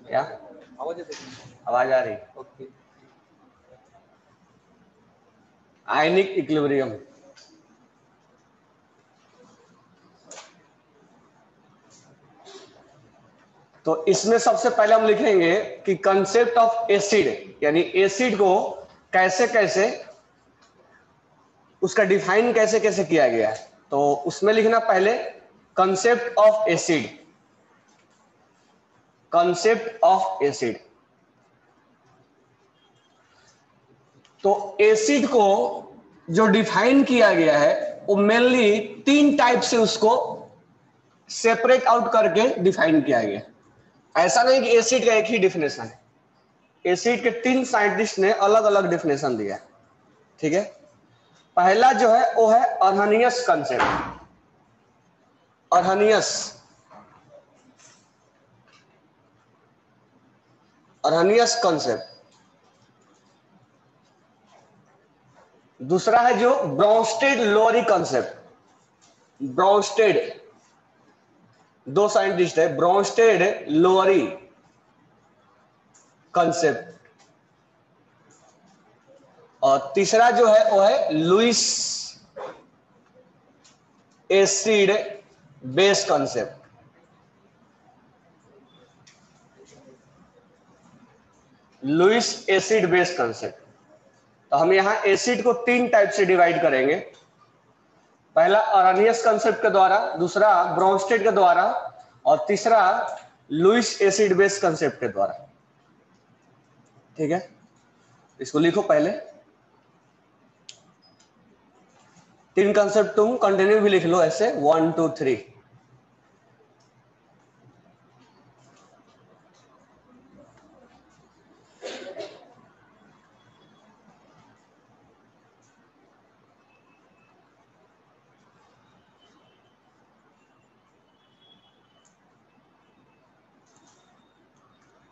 क्या आवाज आ रही? ओके। आयनिक इक्विलिब्रियम, तो इसमें सबसे पहले हम लिखेंगे कि कंसेप्ट ऑफ एसिड, यानी एसिड को कैसे कैसे उसका डिफाइन कैसे कैसे किया गया है। तो उसमें लिखना पहले concept of acid, concept of acid. तो एसिड को जो डिफाइन किया गया है वो मेनली 3 टाइप से उसको सेपरेट आउट करके डिफाइन किया गया। ऐसा नहीं कि एसिड का एक ही डिफिनेशन है, एसिड के 3 साइंटिस्ट ने अलग अलग डिफिनेशन दिया। ठीक है, पहला जो है वो है अर्हनियस कंसेप्ट। अर्हनियस, अर्हनियस कंसेप्ट। दूसरा है जो ब्राउनस्टेड लोअरी कंसेप्ट। ब्राउनस्टेड, 2 साइंटिस्ट है, ब्राउनस्टेड लोअरी कंसेप्ट। और तीसरा जो है वो है Lewis acid base concept. Lewis acid base concept. तो हम यहां एसिड को 3 टाइप से डिवाइड करेंगे, पहला अर्हनियस कंसेप्ट के द्वारा, दूसरा ब्राउनस्टेड के द्वारा, और तीसरा लुइस एसिड बेस कंसेप्ट के द्वारा। ठीक है, इसको लिखो पहले। 3 कंसेप्ट तुम कंटिन्यू भी लिख लो ऐसे 1 2 3।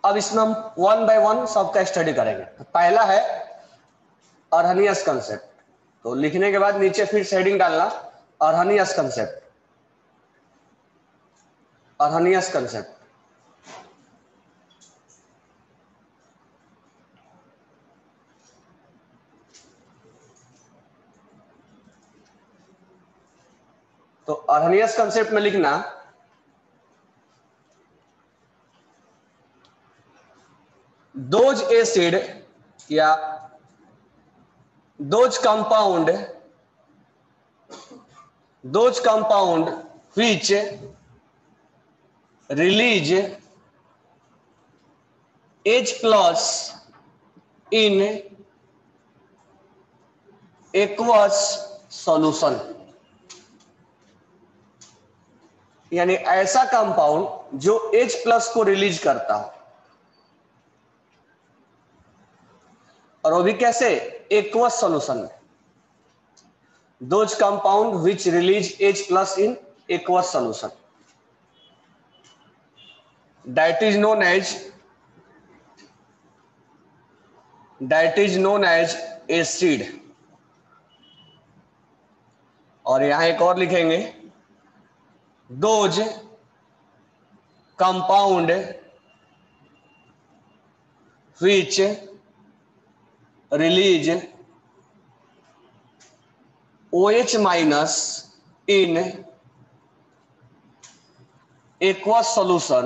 अब इसमें हम 1 बाय 1 सबका स्टडी करेंगे। पहला है अर्हनियस कंसेप्ट, तो लिखने के बाद नीचे फिर शेडिंग डालना, अर्हनियस कंसेप्ट, अर्हनियस कंसेप्ट। तो अर्हनियस कंसेप्ट में लिखना दोज एसिड या those compound which release H+ in aqueous solution, यानी ऐसा कंपाउंड जो H+ को रिलीज करता हो, और वो भी कैसे? एक्वस सॉल्यूशन में। Those compound which release H+ in aqueous solution, that is known as acid. और यहां एक और लिखेंगे, those compound which release OH- in aqueous solution,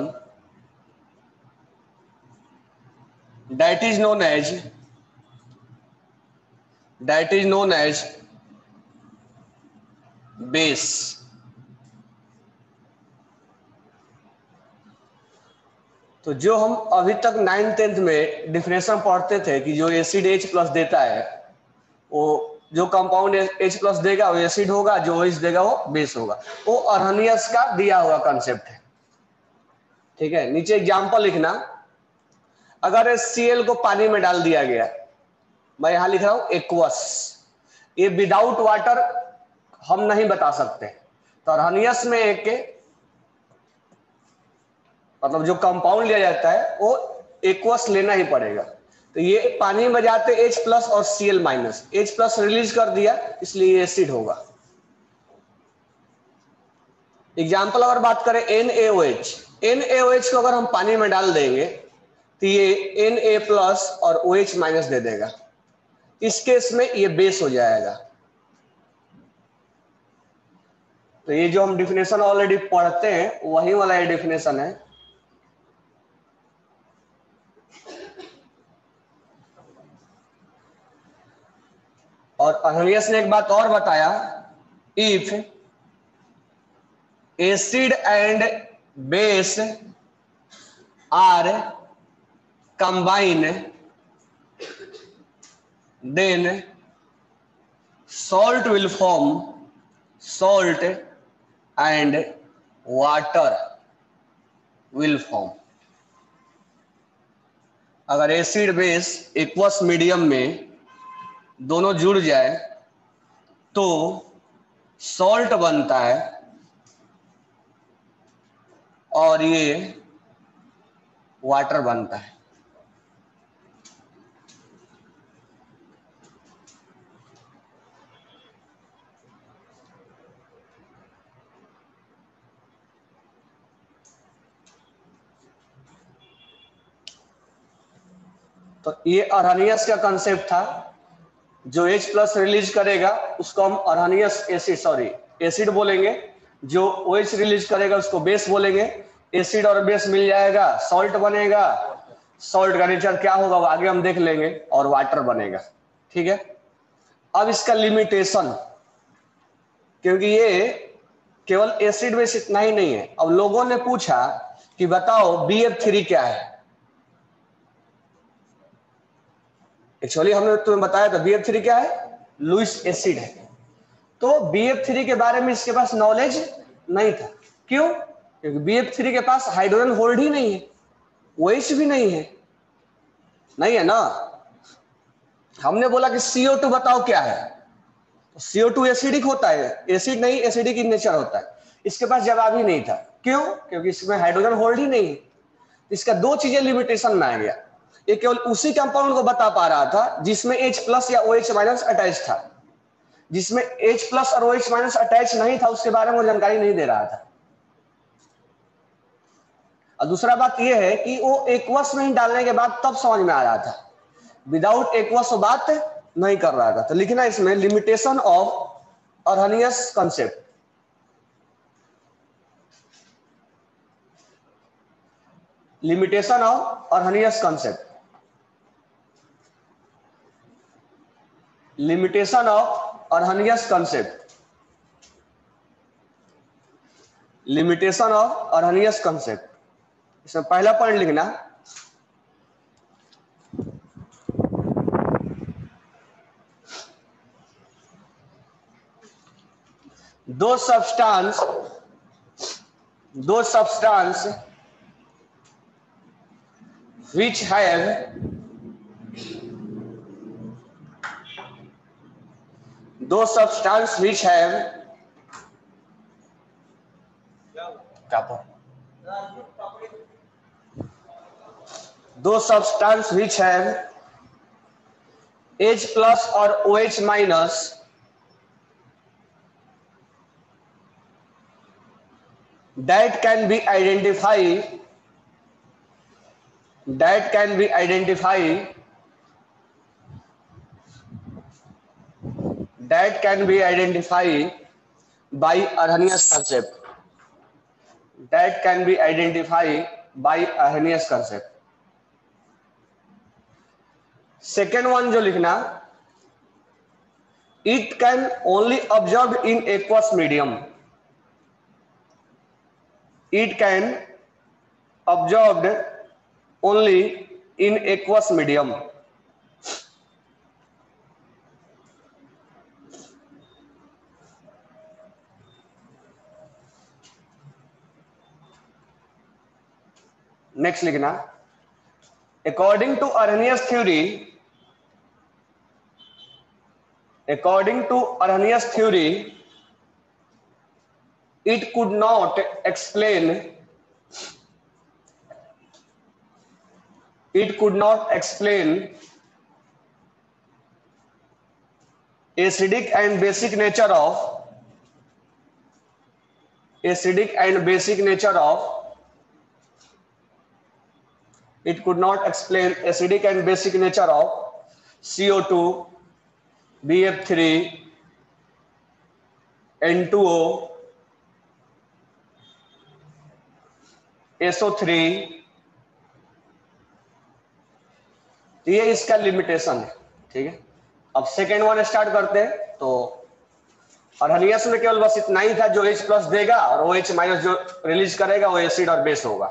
that is known as base। तो जो हम अभी तक 9th 10th में डिफिनेशन पढ़ते थे कि जो एसिड H+ देता है, वो जो कंपाउंड H+ देगा वो एसिड होगा, जो OH देगा वो बेस होगा, वो अर्हनियस का दिया हुआ कंसेप्ट है। ठीक है, नीचे एग्जांपल लिखना, अगर Cl को पानी में डाल दिया गया, मैं यहां लिख रहा हूं एक्वस, ये विदाउट वाटर हम नहीं बता सकते, तो अर्हनियस में एक मतलब जो कंपाउंड लिया जाता है वो एक्वस लेना ही पड़ेगा। तो ये पानी में जाते H+ और Cl-, H+ रिलीज कर दिया, इसलिए ये एसिड होगा। एग्जाम्पल अगर बात करें NaOH, NaOH को अगर हम पानी में डाल देंगे तो ये Na प्लस और OH माइनस दे देगा। इस केस में ये बेस हो जाएगा। तो ये जो हम डिफिनेशन ऑलरेडी पढ़ते हैं वही वाला ये डिफिनेशन है। और अर्नियस ने एक बात और बताया, if acid and base are combine then salt will form, salt and water will form। अगर एसिड बेस एक्वस मीडियम में दोनों जुड़ जाए तो सॉल्ट बनता है और ये वाटर बनता है। तो ये अर्नियस का कंसेप्ट था। जो H प्लस रिलीज करेगा उसको हम अर्नियस एसिड, सॉरी एसिड बोलेंगे। जो OH रिलीज करेगा उसको बेस बोलेंगे। एसिड और बेस मिल जाएगा, सॉल्ट बनेगा। सॉल्ट का नेचर क्या होगा वो आगे हम देख लेंगे, और वाटर बनेगा। ठीक है। अब इसका लिमिटेशन, क्योंकि ये केवल एसिड बेस इतना ही नहीं है। अब लोगों ने पूछा कि बताओ BF3 क्या है। एक्चुअली हमने तुम्हें बताया था BF3 क्या है, लुईस एसिड है। तो BF3 के बारे में इसके पास नॉलेज नहीं था। क्यों? क्योंकि BF3 के पास हाइड्रोजन होल्ड ही नहीं है, OH भी नहीं है, नहीं है ना। हमने बोला कि CO2 बताओ क्या है, तो CO2 एसिडिक होता है, एसिड नहीं, एसिडिक इन नेचर होता है। इसके पास जवाब ही नहीं था। क्यों? क्योंकि इसमें हाइड्रोजन होल्ड ही नहीं है। इसका दो चीजें लिमिटेशन में आ गया। ये केवल उसी कंपाउंड को बता पा रहा था जिसमें H प्लस या OH माइनस अटैच था। जिसमें H प्लस और OH माइनस अटैच नहीं था उसके बारे में वो जानकारी नहीं दे रहा था। और दूसरा बात यह है कि वो एक्वस में ही डालने के बाद तब समझ में आ रहा था, विदाउट एक्वस वो बात नहीं कर रहा था। तो लिखना इसमें limitation of Arrhenius concept. Limitation of Arrhenius concept, limitation of Arrhenius concept, limitation of Arrhenius concept. इसमें पहला पॉइंट लिखना, दो substance which have H plus or OH minus that can be identified by Arrhenius concept. That can be identified by Arrhenius concept. Second one जो लिखना, it can only absorb in aqueous medium. It can absorbed only in aqueous medium. Next लिखना, according to Arrhenius theory, it could not explain acidic and basic nature of acidic and basic nature of, it could not explain acidic and basic nature of CO2, BF3, N2O, SO3। ये इसका limitation है, ठीक है। अब second one start करते हैं। तो अर्हनियस में केवल बस इतना ही था, जो H प्लस देगा और OH माइनस जो रिलीज करेगा वो एसिड और बेस होगा,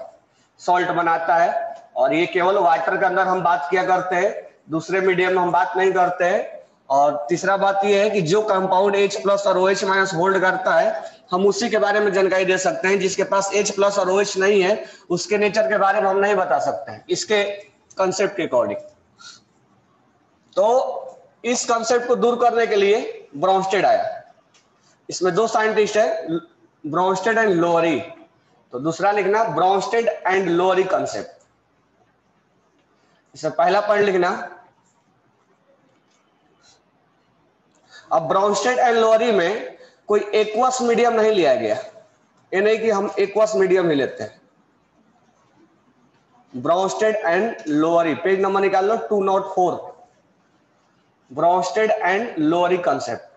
सॉल्ट बनाता है। और ये केवल वाटर के अंदर हम बात किया करते हैं, दूसरे मीडियम में हम बात नहीं करते हैं। और तीसरा बात ये है कि जो कंपाउंड H प्लस और OH माइनस होल्ड करता है, हम उसी के बारे में जानकारी दे सकते हैं। जिसके पास H प्लस और OH नहीं है, उसके नेचर के बारे में हम नहीं बता सकते हैं इसके कंसेप्ट के अकॉर्डिंग। तो इस कंसेप्ट को दूर करने के लिए ब्रोंस्टेड आया। इसमें दो साइंटिस्ट है, ब्रोंस्टेड एंड लोअरी। तो दूसरा लिखना ब्रोंस्टेड एंड लोअरी कंसेप्ट। इसमें पहला पॉइंट लिखना, अब ब्रोंस्टेड एंड लोअरी में कोई एक्वस मीडियम नहीं लिया गया। ये नहीं कि हम एक्वस मीडियम ही लेते हैं। ब्रोंस्टेड एंड लोअरी, पेज नंबर निकाल लो 204, ब्रोंस्टेड एंड लोअरी कंसेप्ट।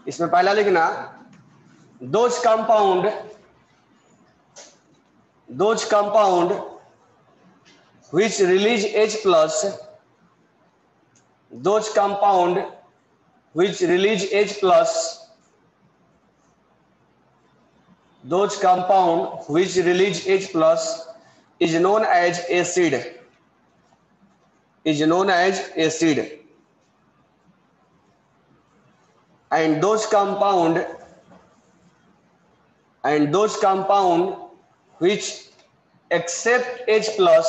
इसमें पहला लिखना those compound which release H plus, those compound which release H plus, those compound which release H plus is known as acid, is known as acid. And those compound which accept H plus,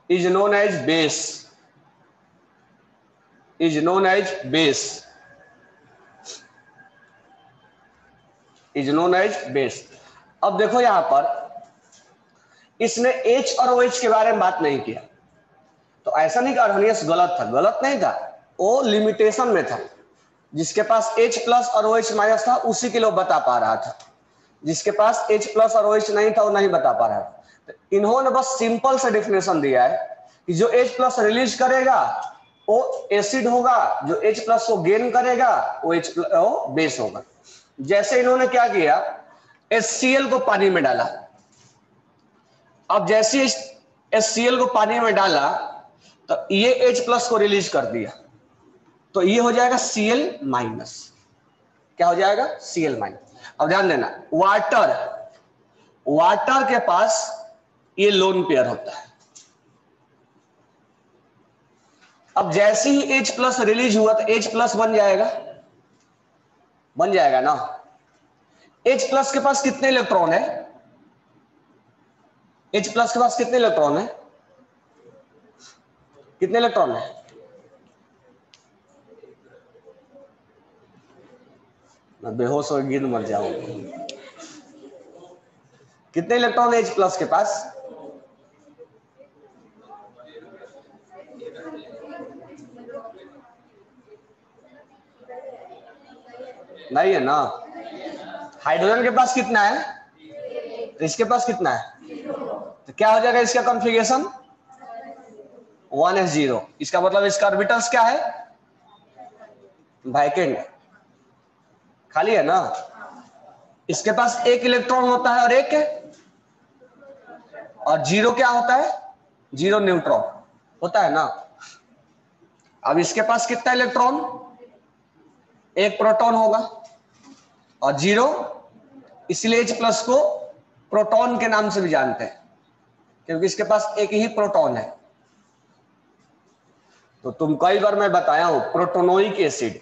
is known as base, is known as base, is known as base। अब देखो यहां पर इसने H और OH के बारे में बात नहीं किया। तो ऐसा नहीं कि अर्हनियस गलत था, गलत नहीं था, वो लिमिटेशन में था। जिसके पास H प्लस और OH माइनस था उसी के लिए बता पा रहा था, जिसके पास H प्लस और OH नहीं था वो नहीं बता पा रहा था। तो इन्होंने बस सिंपल से डेफिनेशन दिया है कि जो H प्लस रिलीज करेगा वो एसिड होगा, जो H प्लस को गेन करेगा वो बेस होगा। जैसे इन्होंने क्या किया, HCl को पानी में डाला। अब जैसे HCl को पानी में डाला तो ये H प्लस को रिलीज कर दिया, तो ये हो जाएगा Cl माइनस। क्या हो जाएगा? Cl minus. अब ध्यान देना, वाटर के पास ये लोन पेयर होता है। अब जैसे ही H प्लस रिलीज हुआ तो H प्लस बन जाएगा ना। H प्लस के पास कितने इलेक्ट्रॉन है? H प्लस के पास कितने इलेक्ट्रॉन है? कितने इलेक्ट्रॉन है? मैं बेहोश हो गिर मर जाऊंगा। कितने इलेक्ट्रॉन है H प्लस के पास? नहीं है ना। हाइड्रोजन के पास कितना है? तो इसके पास कितना है? तो क्या हो जाएगा इसका कॉन्फ़िगरेशन? 1s0। इसका मतलब इसका ऑर्बिटल्स क्या है? वैकेंट, खाली है ना। इसके पास एक इलेक्ट्रॉन होता है और एक है, और जीरो क्या होता है? जीरो न्यूट्रॉन होता है ना। अब इसके पास कितना इलेक्ट्रॉन? एक प्रोटॉन होगा और जीरो, इसलिए H प्लस को प्रोटॉन के नाम से भी जानते हैं क्योंकि इसके पास एक ही प्रोटॉन है। तो तुम कई बार मैं बताया हूं, प्रोटोनोइक एसिड,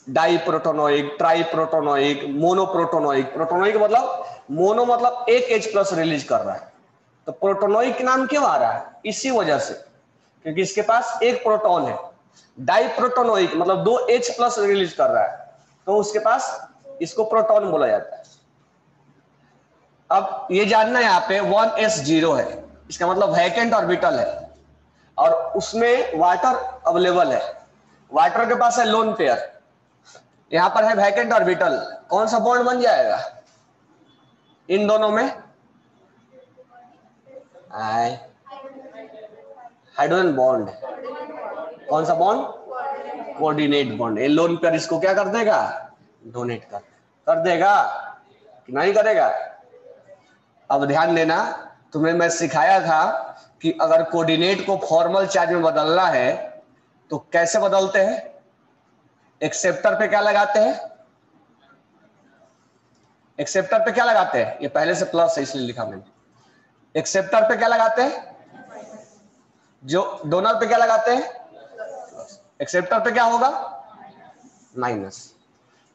डाइप्रोटोनोइक, ट्राइप्रोटोनोइक, मोनोप्रोटोनोइक। प्रोटोनोइक मतलब मोनो मतलब एक H प्लस रिलीज कर रहा है, तो प्रोटोनोइक नाम क्यों आ रहा है? इसी वजह से, क्योंकि इसके पास एक प्रोटॉन है। डाइप्रोटोनोइक मतलब दो H प्लस रिलीज कर रहा है, तो उसके पास इसको प्रोटॉन बोला जाता है। अब ये जानना है यहाँ पे 1s0 है, इसका मतलब वैकेंट ऑर्बिटल है और उसमें वाटर अवेलेबल है, वाटर के पास है लोन पेयर, यहां पर है वैकेंट ऑर्बिटल, कौन सा बॉन्ड बन जाएगा इन दोनों में? Hydrogen bond. कौन सा बॉन्ड? Coordinate bond. ये लोन पेयर इसको क्या कर देगा? डोनेट कर देगा कि नहीं करेगा? अब ध्यान देना, तुम्हें मैं सिखाया था कि अगर कोऑर्डिनेट को फॉर्मल चार्ज में बदलना है तो कैसे बदलते हैं? एक्सेप्टर पे क्या लगाते हैं? एक्सेप्टर पे क्या लगाते हैं? ये पहले से प्लस है इसलिए लिखा मैंने। एक्सेप्टर पे क्या लगाते हैं? जो डोनर पे क्या लगाते हैं? एक्सेप्टर पे क्या होगा? माइनस।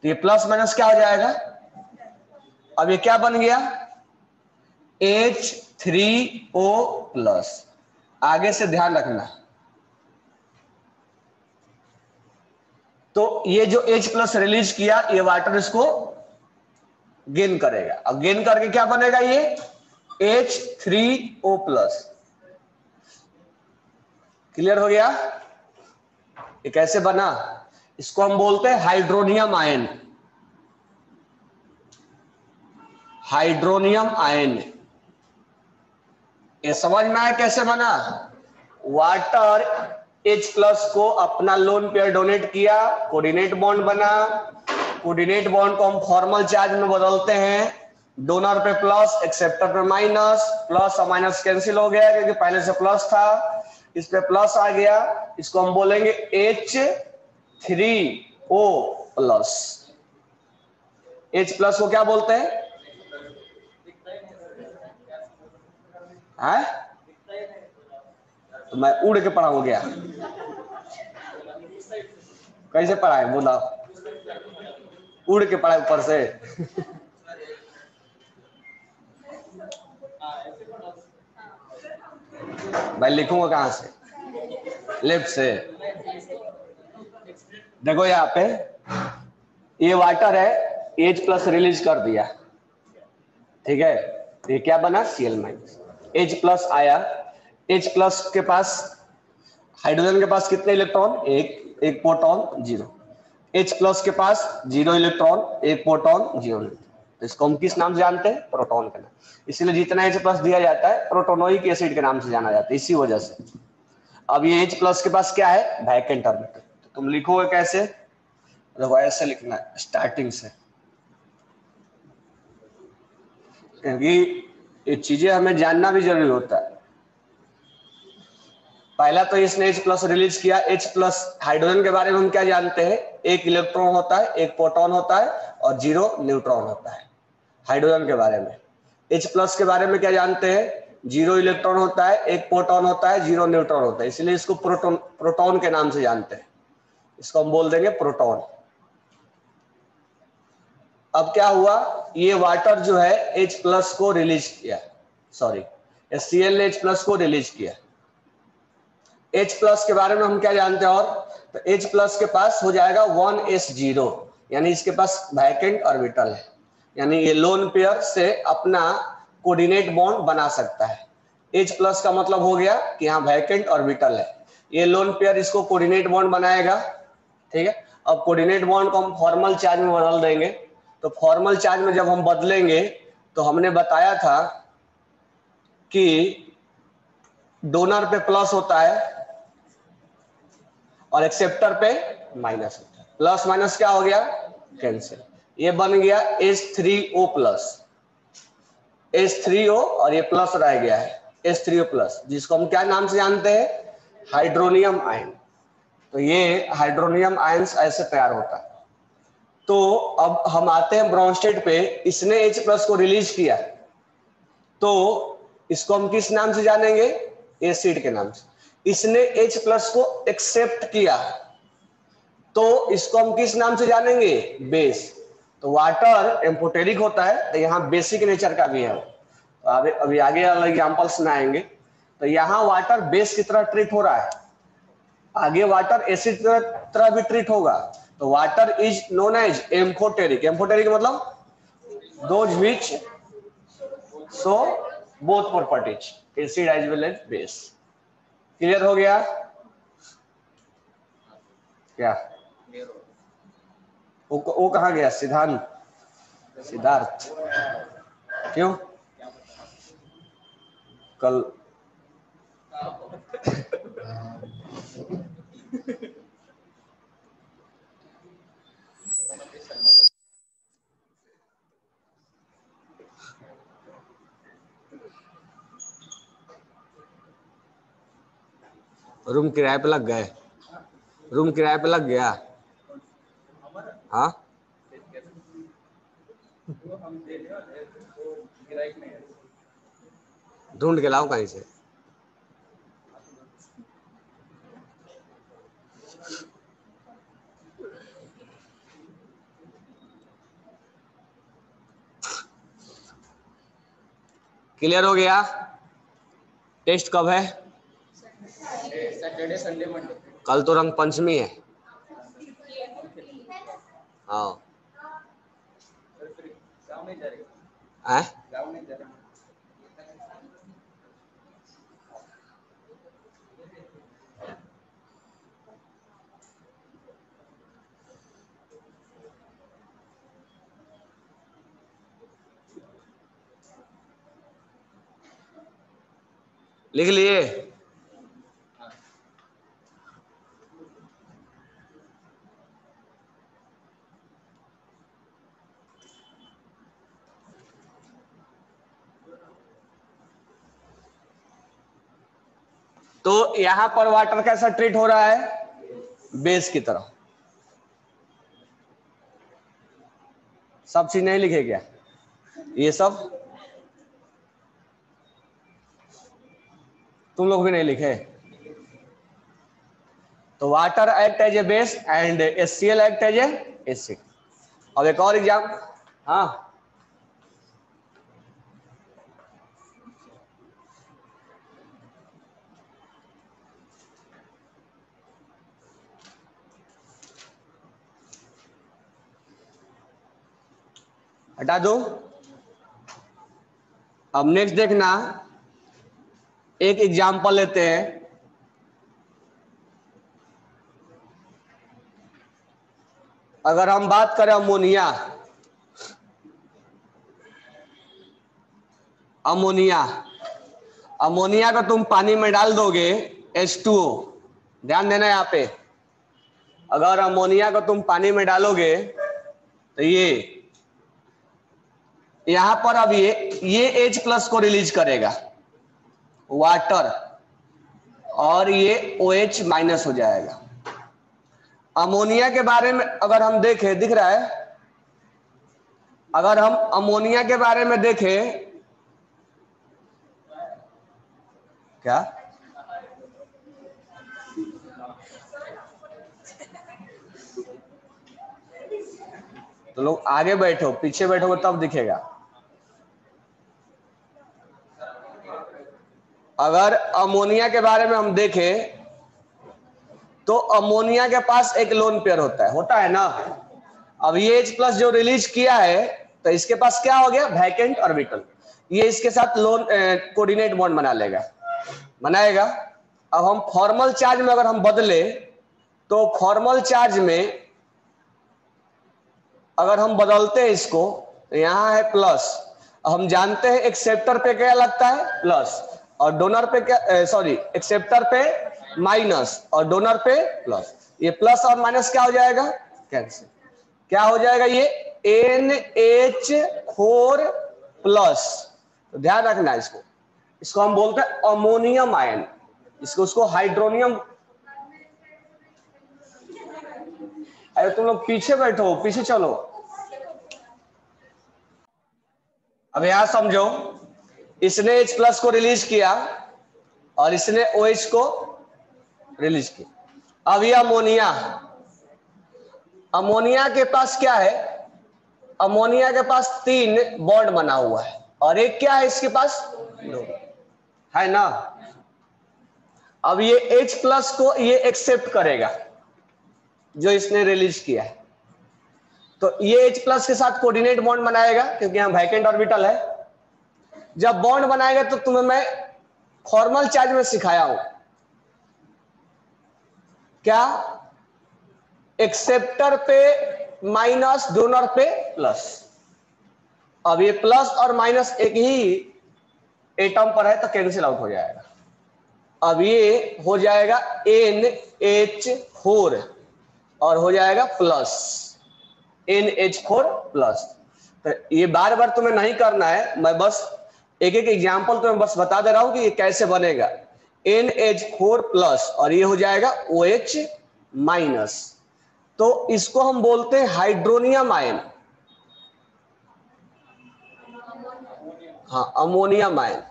तो ये प्लस माइनस क्या हो जाएगा? अब ये क्या बन गया? H3O plus. आगे से ध्यान रखना, तो ये जो H प्लस रिलीज किया ये वाटर इसको गेन करेगा, अब गेन करके क्या बनेगा? ये H3O प्लस। क्लियर हो गया? ये कैसे बना? इसको हम बोलते हैं हाइड्रोनियम आयन। हाइड्रोनियम आयन, ये समझ में आया कैसे बना? वाटर H प्लस को अपना लोन पेयर डोनेट किया, कोऑर्डिनेट बॉन्ड बना, कोऑर्डिनेट बॉन्ड को हम फॉर्मल चार्ज में बदलते हैं, डोनर पे प्लस एक्सेप्टर पे माइनस, प्लस और माइनस कैंसिल हो गया क्योंकि पहले से प्लस था, इस पे प्लस आ गया, इसको हम बोलेंगे H3O प्लस। H प्लस को क्या बोलते हैं? तो मैं उड़ के पढ़ा हो गया, कैसे पढ़ा है बोला? उड़ के पढ़ा ऊपर से। भाई लिखूंगा कहां से? लेफ्ट से। देखो यहाँ पे ये वाटर है, H प्लस रिलीज कर दिया, ठीक है, ये क्या बना? Cl minus. H प्लस आया, H प्लस के पास, हाइड्रोजन के पास कितने इलेक्ट्रॉन? एक प्रोटॉन, जीरो। H प्लस के पास 0 इलेक्ट्रॉन, एक प्रोटॉन, 0 इलेक्ट्रॉन। तो इसको हम किस नाम से जानते हैं? प्रोटॉन के नाम। इसलिए जितना H प्लस दिया जाता है प्रोटोनोइक एसिड के नाम से जाना जाता है, इसी वजह से। अब ये H प्लस के पास क्या है? Vacant orbital. तो तुम लिखोगे कैसे? देखो ऐसे लिखना है स्टार्टिंग से, क्योंकि ये चीजें हमें जानना भी जरूरी होता है। पहला तो इसने H प्लस रिलीज किया। H प्लस हाइड्रोजन के बारे में हम क्या जानते हैं? एक इलेक्ट्रॉन होता है, एक प्रोटॉन होता है और 0 न्यूट्रॉन होता है। हाइड्रोजन के बारे में H प्लस के बारे में क्या जानते हैं? 0 इलेक्ट्रॉन होता है, एक प्रोटॉन होता है, 0 न्यूट्रॉन होता है, इसलिए इसको प्रोटॉन के नाम से जानते हैं, इसको हम बोल देंगे प्रोटॉन। अब क्या हुआ? ये वाटर जो है H प्लस को रिलीज किया, सॉरी Cl ने H प्लस को रिलीज किया। H प्लस के बारे में हम क्या जानते हैं? और तो H प्लस के पास हो जाएगा 1s0, यानी इसके पास वैकेंट ऑर्बिटल है, यानी ये लोन पेयर से अपना कोऑर्डिनेट बॉन्ड बना सकता है। H प्लस का मतलब हो गया कि यहाँ वैकेंट ऑर्बिटल है, ये लोन पेयर इसको कोऑर्डिनेट बॉन्ड बनाएगा, ठीक है। अब कोऑर्डिनेट बॉन्ड को हम फॉर्मल चार्ज में बदल देंगे, तो फॉर्मल चार्ज में जब हम बदलेंगे तो हमने बताया था कि डोनर पे प्लस होता है और एक्सेप्टर पे माइनस होता है। प्लस माइनस क्या हो गया? कैंसिल। ये बन गया H3O प्लस, H3O और ये प्लस रह गया है H3O प्लस, जिसको हम क्या नाम से जानते हैं? Hydronium ion. तो ये हाइड्रोनियम आयंस ऐसे तैयार होता है। तो अब हम आते हैं ब्रोंस्टेड पे, इसने H प्लस को रिलीज किया, तो इसको हम किस नाम से जानेंगे? एसिड के नाम से। इसने H प्लस को एक्सेप्ट किया, तो इसको हम किस नाम से जानेंगे? बेस। तो वाटर एम्फोटेरिक होता है, तो यहाँ बेसिक नेचर का भी है। तो अभी आगे वाले एग्जांपल्स में आएंगे, तो यहाँ वाटर बेस की तरह ट्रीट हो रहा है, आगे वाटर एसिड की तरह भी ट्रीट होगा। तो water is known as amphoteric. Amphoteric मतलब those which show both properties, acid as well as base. Clear हो गया क्या? वो कहाँ गया? सिद्धार्थ क्यों? कल रूम किराए पे लग गए? रूम किराए पे लग गया? हाँ ढूंढ के लाओ कहीं से। क्लियर हो गया? टेस्ट कब है? Saturday Sunday Monday. कल तो रंग पंचमी है। हाँ लिख लिए? तो यहां पर वाटर कैसा ट्रीट हो रहा है? बेस की तरह। सब चीज नहीं लिखे क्या? ये सब तुम लोग भी नहीं लिखे? तो water act as a base and HCl act as a acid. अब एक और एग्जाम। हाँ हटा दो। अब नेक्स्ट देखना, एक एग्जाम्पल लेते हैं। अगर हम बात करें अमोनिया, अमोनिया को तुम पानी में डाल दोगे H2O, ध्यान देना यहाँ पे। अगर अमोनिया को तुम पानी में डालोगे तो ये यहां पर अब ये H+ को रिलीज करेगा वाटर, और ये OH- हो जाएगा। अमोनिया के बारे में अगर हम देखें, दिख रहा है? अगर हम अमोनिया के बारे में देखें, क्या तो लोग आगे बैठो, पीछे बैठोगे तब दिखेगा। अगर अमोनिया के बारे में हम देखें तो अमोनिया के पास एक लोन पेयर होता है ना। अब ये H+ जो रिलीज किया है तो इसके पास क्या हो गया? Vacant orbital. ये इसके साथ लोन कोऑर्डिनेट बॉन्ड बनाएगा। अब हम फॉर्मल चार्ज में अगर हम बदले तो फॉर्मल चार्ज में अगर हम बदलते हैं इसको तो यहां है प्लस। हम जानते हैं एक्सेप्टर पे क्या लगता है? प्लस। और डोनर पे क्या, एक्सेप्टर पे माइनस और डोनर पे प्लस। ये प्लस और माइनस क्या हो जाएगा? कैंसिल। क्या हो जाएगा? ये NH4+। तो ध्यान रखना इसको हम बोलते हैं अमोनियम आयन। उसको हाइड्रोनियम। अरे तुम लोग पीछे बैठो, पीछे चलो। अब यहां समझो, इसने H+ को रिलीज किया और इसने OH को रिलीज किया। अब ये अमोनिया के पास क्या है? अमोनिया के पास 3 बॉन्ड बना हुआ है और एक क्या है इसके पास? है ना। अब ये H+ को ये एक्सेप्ट करेगा जो इसने रिलीज किया है, तो ये H+ के साथ कोऑर्डिनेट बॉन्ड बनाएगा क्योंकि यहां वैकेंट ऑर्बिटल है। जब बॉन्ड बनाएगा तो तुम्हें मैं फॉर्मल चार्ज में सिखाया हूं क्या, एक्सेप्टर पे माइनस, डोनर पे प्लस। अब ये प्लस और माइनस एक ही एटम पर है तो कैंसिल आउट हो जाएगा। अब ये हो जाएगा NH4 और हो जाएगा प्लस NH4 प्लस। तो ये बार बार तुम्हें नहीं करना है, मैं बस एक एक एग्जाम्पल तुम्हें बस बता दे रहा हूं कि ये कैसे बनेगा। NH4 प्लस और ये हो जाएगा OH माइनस। तो इसको हम बोलते हैं हाइड्रोनियम आयन। हाँ, अमोनियम आयन,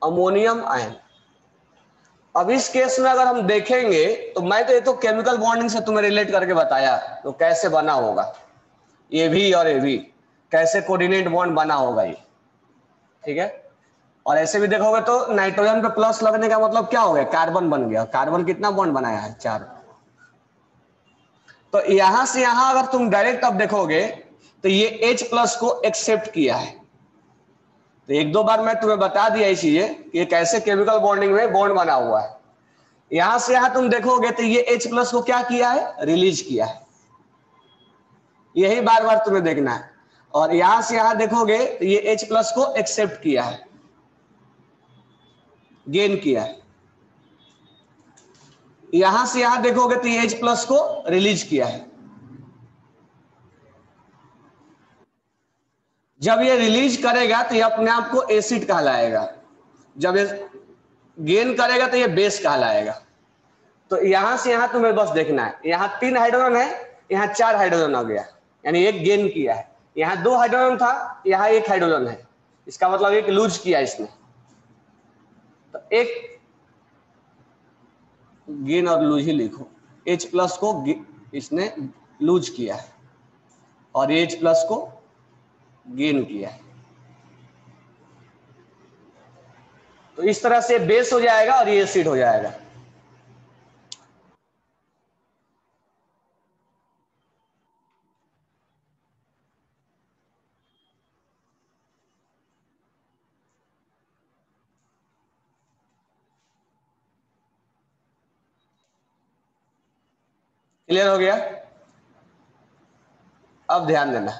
अमोनियम आयन। अब इस केस में अगर हम देखेंगे तो मैं तो ये तो केमिकल बॉन्डिंग से तुम्हें रिलेट करके बताया, तो कैसे बना होगा ये भी और ये भी, कैसे कोऑर्डिनेट बॉन्ड बना होगा ये, ठीक है। और ऐसे भी देखोगे तो नाइट्रोजन पे प्लस लगने का मतलब क्या हो गया, कार्बन बन गया। कार्बन कितना बॉन्ड बनाया है, 4। तो यहां से यहां अगर तुम डायरेक्ट अब देखोगे तो ये H प्लस को एक्सेप्ट किया है। तो एक दो बार मैं तुम्हें बता दिया ये चीजें कि ये कैसे केमिकल बॉन्डिंग में बॉन्ड बना हुआ है। यहां से यहां तुम देखोगे तो ये H प्लस को क्या किया है, रिलीज किया है। यही बार बार तुम्हें देखना है। और यहां से यहां देखोगे तो ये H प्लस को एक्सेप्ट किया है, गेन किया है। यहां से यहां देखोगे तो ये H प्लस को रिलीज किया है। जब ये रिलीज करेगा तो ये अपने आप को एसिड कहलाएगा, जब ये गेन करेगा तो ये बेस कहलाएगा। तो यहां से यहां तुम्हें बस देखना है, यहां 3 हाइड्रोजन है, यहां 4 हाइड्रोजन आ गया, यानी एक गेन किया है। यहां 2 हाइड्रोजन था, यहां 1 हाइड्रोजन है, इसका मतलब एक लूज किया इसने। तो एक गेन और लूज ही लिखो, H प्लस को इसने लूज किया है और H प्लस को गेन किया है। तो इस तरह से बेस हो जाएगा और ये एसिड हो जाएगा। क्लियर हो गया? अब ध्यान देना,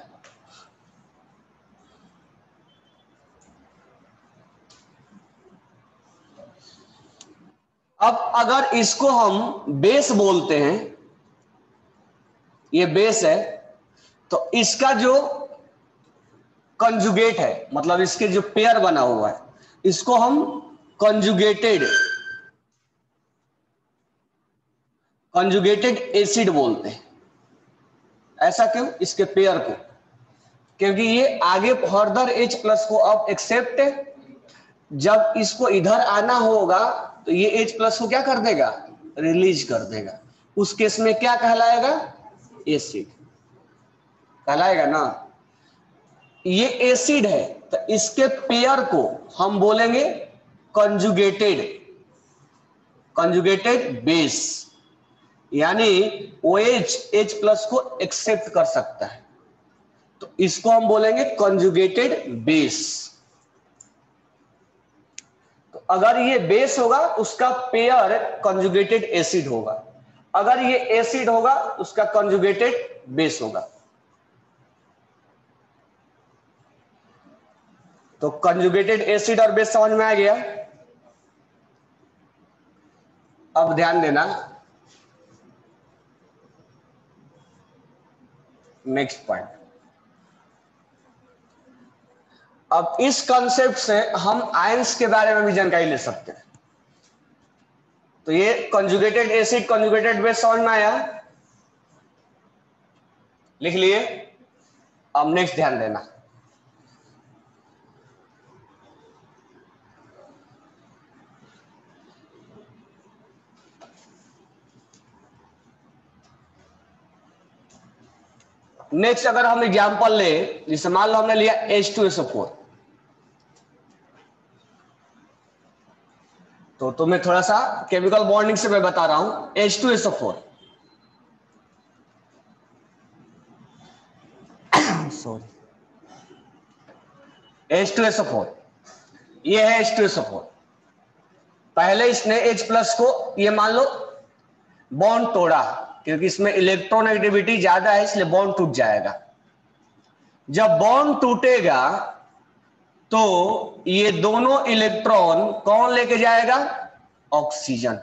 अब अगर इसको हम बेस बोलते हैं, ये बेस है, तो इसका जो कंजुगेट है, मतलब इसके जो पेयर बना हुआ है, इसको हम कंजुगेटेड एसिड बोलते हैं। ऐसा क्यों? इसके पेयर को, क्योंकि ये आगे फर्दर H प्लस को अब एक्सेप्ट, जब इसको इधर आना होगा तो ये H प्लस को क्या कर देगा, रिलीज कर देगा। उस केस में क्या कहलाएगा, एसिड कहलाएगा ना। ये एसिड है तो इसके पेयर को हम बोलेंगे कंजुगेटेड बेस, यानी OH H प्लस को एक्सेप्ट कर सकता है, तो इसको हम बोलेंगे कंजुगेटेड बेस। तो अगर ये बेस होगा उसका पेयर कंजुगेटेड एसिड होगा, अगर ये एसिड होगा उसका कंजुगेटेड बेस होगा। तो कंजुगेटेड एसिड और बेस समझ में आ गया। अब ध्यान देना, नेक्स्ट पॉइंट। अब इस कंसेप्ट से हम आयंस के बारे में भी जानकारी ले सकते हैं। तो ये कंजुगेटेड एसिड कंजुगेटेड बेस समझ में आया, लिख लिए। अब नेक्स्ट ध्यान देना, नेक्स्ट अगर हम एग्जांपल ले, जैसे मान लो हमने लिया H2SO4, तो तुम्हें थोड़ा सा केमिकल बॉन्डिंग से मैं बता रहा हूं। H2SO4 सॉरी, H2SO4, ये है H2SO4। पहले इसने H प्लस को ये मान लो बॉन्ड तोड़ा, क्योंकि इसमें इलेक्ट्रोनेगेटिविटी ज्यादा है इसलिए बॉन्ड टूट जाएगा। जब बॉन्ड टूटेगा तो ये दोनों इलेक्ट्रॉन कौन लेके जाएगा? ऑक्सीजन,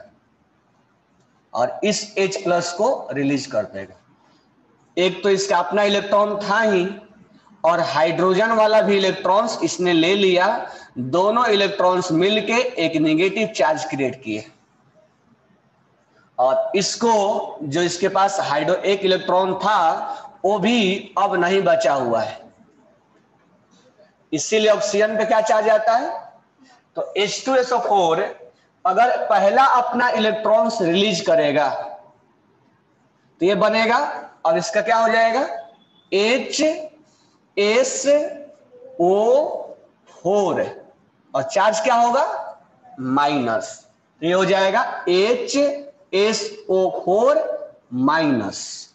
और इस H प्लस को रिलीज कर देगा। एक तो इसका अपना इलेक्ट्रॉन था ही, और हाइड्रोजन वाला भी इलेक्ट्रॉन्स इसने ले लिया। दोनों इलेक्ट्रॉन्स मिलके एक नेगेटिव चार्ज क्रिएट किए, और इसको जो इसके पास एक इलेक्ट्रॉन था वो भी अब नहीं बचा हुआ है, इसीलिए ऑक्सीजन पे क्या चार्ज आता है? तो H2SO4 अगर पहला अपना इलेक्ट्रॉन्स रिलीज करेगा तो ये बनेगा, और इसका क्या हो जाएगा? HSO4, और चार्ज क्या होगा? माइनस। तो ये हो जाएगा HSO4 minus.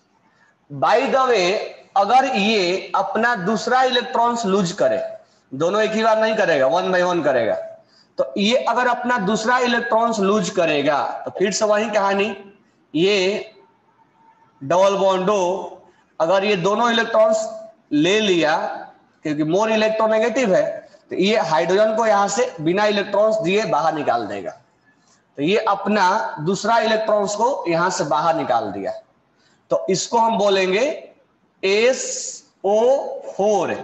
By the way, अगर ये अपना दूसरा इलेक्ट्रॉन्स लूज करे, दोनों एक ही बार नहीं करेगा, 1 by 1 करेगा, तो ये अगर अपना दूसरा इलेक्ट्रॉन्स लूज करेगा तो फिर से वही कहानी, ये डबल बॉन्डो अगर ये दोनों इलेक्ट्रॉन्स ले लिया, क्योंकि मोर इलेक्ट्रोनेगेटिव है, तो ये हाइड्रोजन को यहां से बिना इलेक्ट्रॉन्स दिए बाहर निकाल देगा। तो ये अपना दूसरा इलेक्ट्रॉन्स को यहां से बाहर निकाल दिया, तो इसको हम बोलेंगे SO4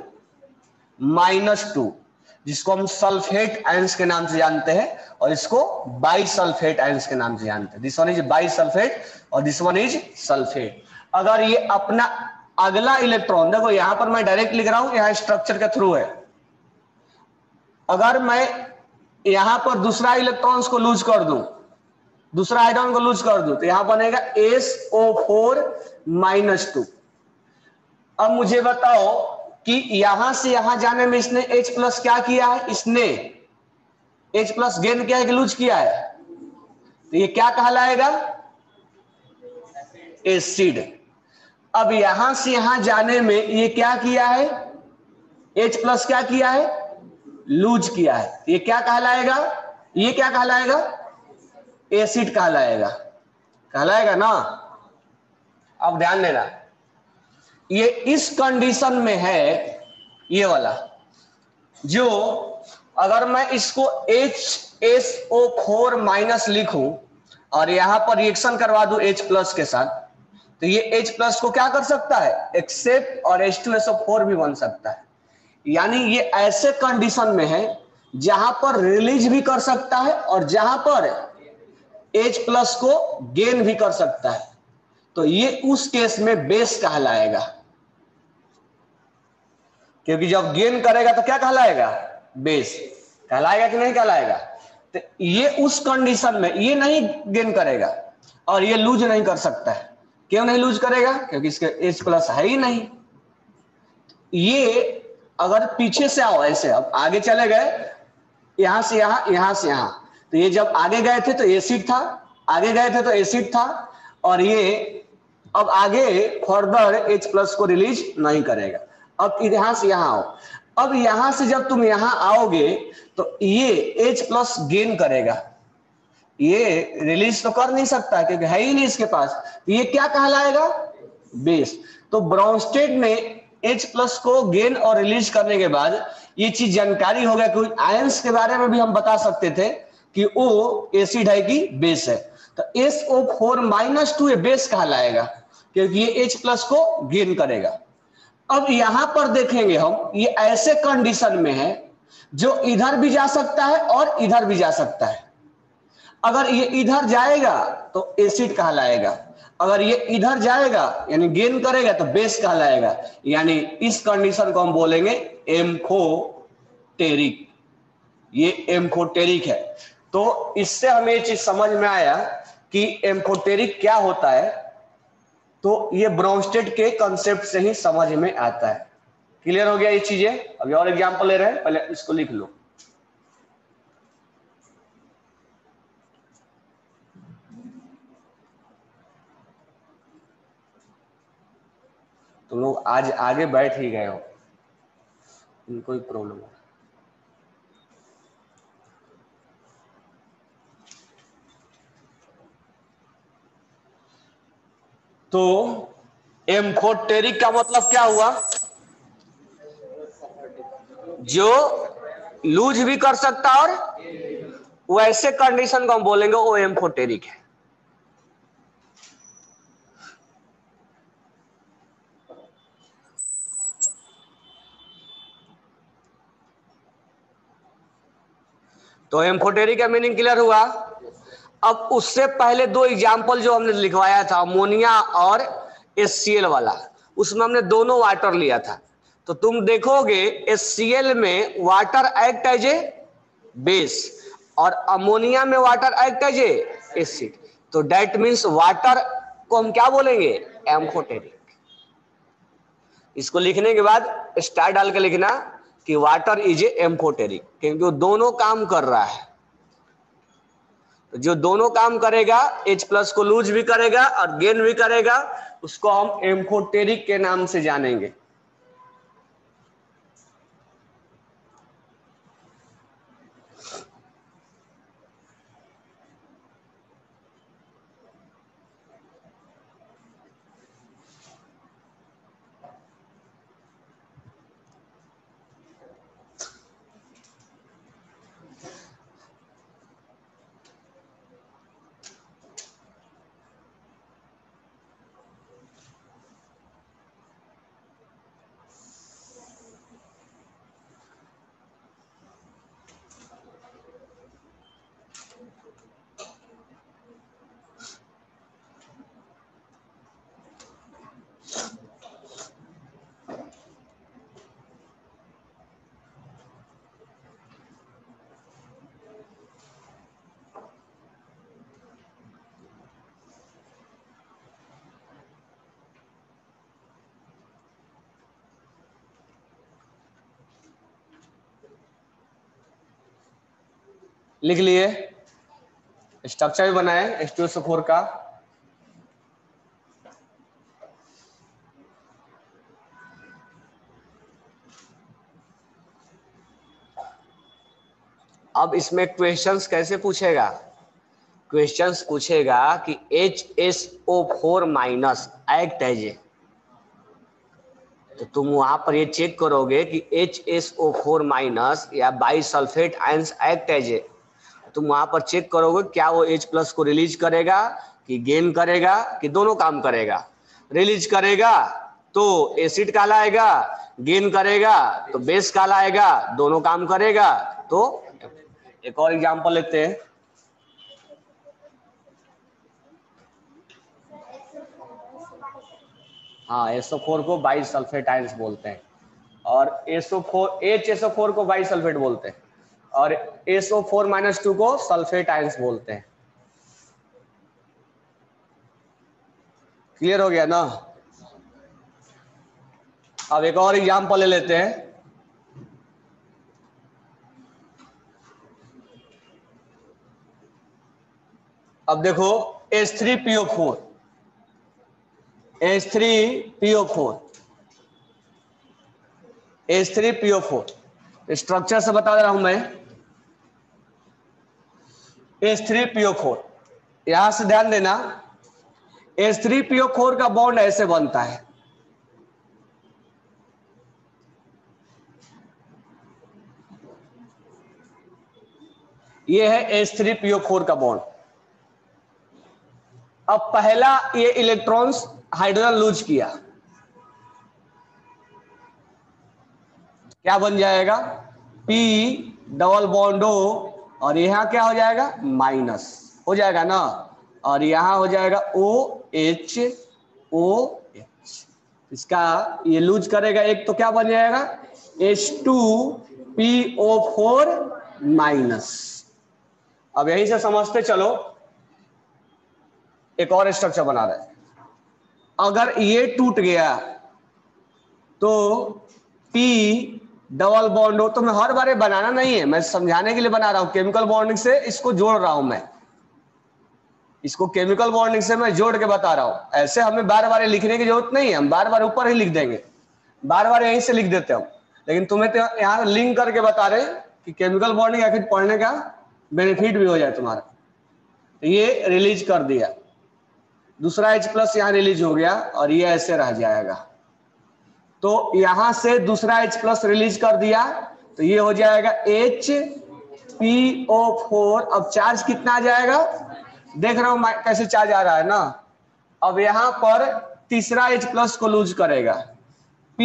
-2, जिसको हम सल्फेट आयंस के नाम से जानते हैं, और इसको बाइसल्फेट आयंस के नाम से जानते हैं। दिस वन इज बाइसल्फेट और दिस वन इज सल्फेट। अगर ये अपना अगला इलेक्ट्रॉन, देखो यहां पर मैं डायरेक्ट लिख रहा हूं, यहां स्ट्रक्चर के थ्रू है, अगर मैं यहां पर दूसरा इलेक्ट्रॉन्स को लूज कर दूं, दूसरा आइडन को लूज कर दूं, तो यहां बनेगा SO4 -2। अब मुझे बताओ कि यहां से यहां जाने में इसने H प्लस क्या किया है? इसने H प्लस गेन किया है कि लूज किया है? तो ये क्या कहलाएगा? एसिड। अब यहां से यहां जाने में ये क्या किया है? H प्लस क्या किया है? लूज किया है। ये क्या कहलाएगा? ये क्या कहलाएगा? एसिड कहलाएगा। कहलाएगा ना? अब ध्यान देना, ये इस कंडीशन में है, ये वाला जो, अगर मैं इसको HSO4 माइनस लिखूं और यहां पर रिएक्शन करवा दूं H प्लस के साथ, तो ये H प्लस को क्या कर सकता है? एक्सेप्ट, और H2SO4 भी बन सकता है। यानी ये ऐसे कंडीशन में है जहां पर रिलीज भी कर सकता है और जहां पर H प्लस को गेन भी कर सकता है, तो ये उस केस में बेस कहलाएगा। क्योंकि जब गेन करेगा तो क्या कहलाएगा? बेस कहलाएगा कि नहीं कहलाएगा? तो ये उस कंडीशन में ये नहीं गेन करेगा और ये लूज नहीं कर सकता है। क्यों नहीं लूज करेगा? क्योंकि इसके H प्लस है ही नहीं। ये अगर पीछे से आओ, ऐसे अब आगे चले गए, यहां से यहां, यहां से यहां, तो ये जब आगे गए थे तो एसिड था, आगे गए थे तो एसिड था, और ये अब आगे फर्दर H प्लस को रिलीज नहीं करेगा। अब यहां से यहां आओ, अब यहां से जब तुम यहां आओगे तो ये H प्लस गेन करेगा, ये रिलीज तो कर नहीं सकता क्योंकि है ही नहीं इसके पास। ये क्या कहलाएगा? बेस। तो ब्राउनस्टेड ने H प्लस को गेन और रिलीज करने के बाद ये चीज जानकारी हो गया कि आयंस के बारे में भी हम बता सकते थे कि वो एसिड है कि बेस है। तो SO4 -2 ये बेस कहलाएगा क्योंकि ये H प्लस को गेन करेगा। अब यहां पर देखेंगे हम, ये ऐसे कंडीशन में है जो इधर भी जा सकता है और इधर भी जा सकता है। अगर ये इधर जाएगा तो एसिड कहलाएगा, अगर ये इधर जाएगा यानी गेन करेगा तो बेस कहलाएगा। यानी इस कंडीशन को हम बोलेंगे एम्फोटेरिक। ये एम्फोटेरिक है। तो इससे हमें ये चीज समझ में आया कि एम्फोटेरिक क्या होता है, तो ये ब्राउनस्टेड के कंसेप्ट से ही समझ में आता है। क्लियर हो गया ये चीजें? अभी और एग्जांपल ले रहे हैं, पहले इसको लिख लो। तुम लोग आज आगे बैठ ही गए हो, कोई प्रॉब्लम है? तो एम्फोटेरिक का मतलब क्या हुआ? जो लूज भी कर सकता और वैसे कंडीशन को हम बोलेंगे वो एम्फोटेरिक है। तो एम्फोटेरिक का मीनिंग क्लियर हुआ। अब उससे पहले दो एग्जाम्पल जो हमने लिखवाया था अमोनिया और HCl वाला, उसमें हमने दोनों वाटर लिया था। तो तुम देखोगे HCl में water act as a base और अमोनिया में water act as a acid. तो डेट मीन्स वाटर को हम क्या बोलेंगे? एम्फोटेरिक। इसको लिखने के बाद स्टार डाल के लिखना कि वाटर इज ए एम्फोटेरिक, क्योंकि वो दोनों काम कर रहा है। तो जो दोनों काम करेगा, H+ को लूज भी करेगा और गेन भी करेगा, उसको हम एम्फोटेरिक के नाम से जानेंगे। लिख लिए, स्ट्रक्चर भी बनाए H2SO4 का। अब इसमें क्वेश्चंस कैसे पूछेगा? क्वेश्चंस पूछेगा कि HSO4 minus act as A, तो तुम वहां पर ये चेक करोगे कि HSO4 माइनस या bisulphate ions act as a. तुम वहां पर चेक करोगे क्या वो H+ को रिलीज करेगा कि गेन करेगा कि दोनों काम करेगा। रिलीज करेगा तो एसिड कहलाएगा, गेन करेगा तो बेस कहलाएगा, दोनों काम करेगा। तो एक और एग्जांपल लेते हैं। हाँ, SO4 को बाइसल्फेट आयंस बोलते हैं और HSO4 को बाइसल्फेट बोलते हैं और SO4-2 को सल्फेट आयंस बोलते हैं। क्लियर हो गया ना? अब एक और एग्जांपल ले लेते हैं। अब देखो H3PO4, H3PO4, H3PO4 स्ट्रक्चर से बता दे रहा हूं मैं। H3PO4 यहां से ध्यान देना, H3PO4 का बॉन्ड ऐसे बनता है। ये है H3PO4 का बॉन्ड। अब पहला ये इलेक्ट्रॉन्स हाइड्रोजन लूज किया, क्या बन जाएगा? P डबल बॉन्ड O और यहां क्या हो जाएगा? माइनस हो जाएगा ना, और यहां हो जाएगा OH। इसका ये लूज करेगा एक, तो क्या बन जाएगा? H2PO4 minus. अब यहीं से समझते चलो, एक और स्ट्रक्चर बना रहे हैं। अगर ये टूट गया तो P डबल बॉन्ड हो, तो मैं हर बार बनाना नहीं है, मैं समझाने के लिए बना रहा हूं। केमिकल बॉन्डिंग से इसको जोड़ रहा हूं मैं, इसको केमिकल बॉन्डिंग से मैं जोड़ के बता रहा हूं। ऐसे हमें बार बार लिखने की जरूरत नहीं है, हम बार बार ऊपर ही लिख देंगे, बार बार यहीं से लिख देते हम। लेकिन तुम्हें तो यहाँ लिंक करके बता रहे कि केमिकल बॉन्डिंग आखिर पढ़ने का बेनिफिट भी हो जाए तुम्हारा। तो ये रिलीज कर दिया, दूसरा H प्लस यहाँ रिलीज हो गया और ये ऐसे रह जाएगा। तो यहां से दूसरा H प्लस रिलीज कर दिया तो ये हो जाएगा HPO4। अब चार्ज कितना आ जाएगा, देख रहे हो कैसे चार्ज आ रहा है ना। अब यहां पर तीसरा H प्लस को लूज करेगा, P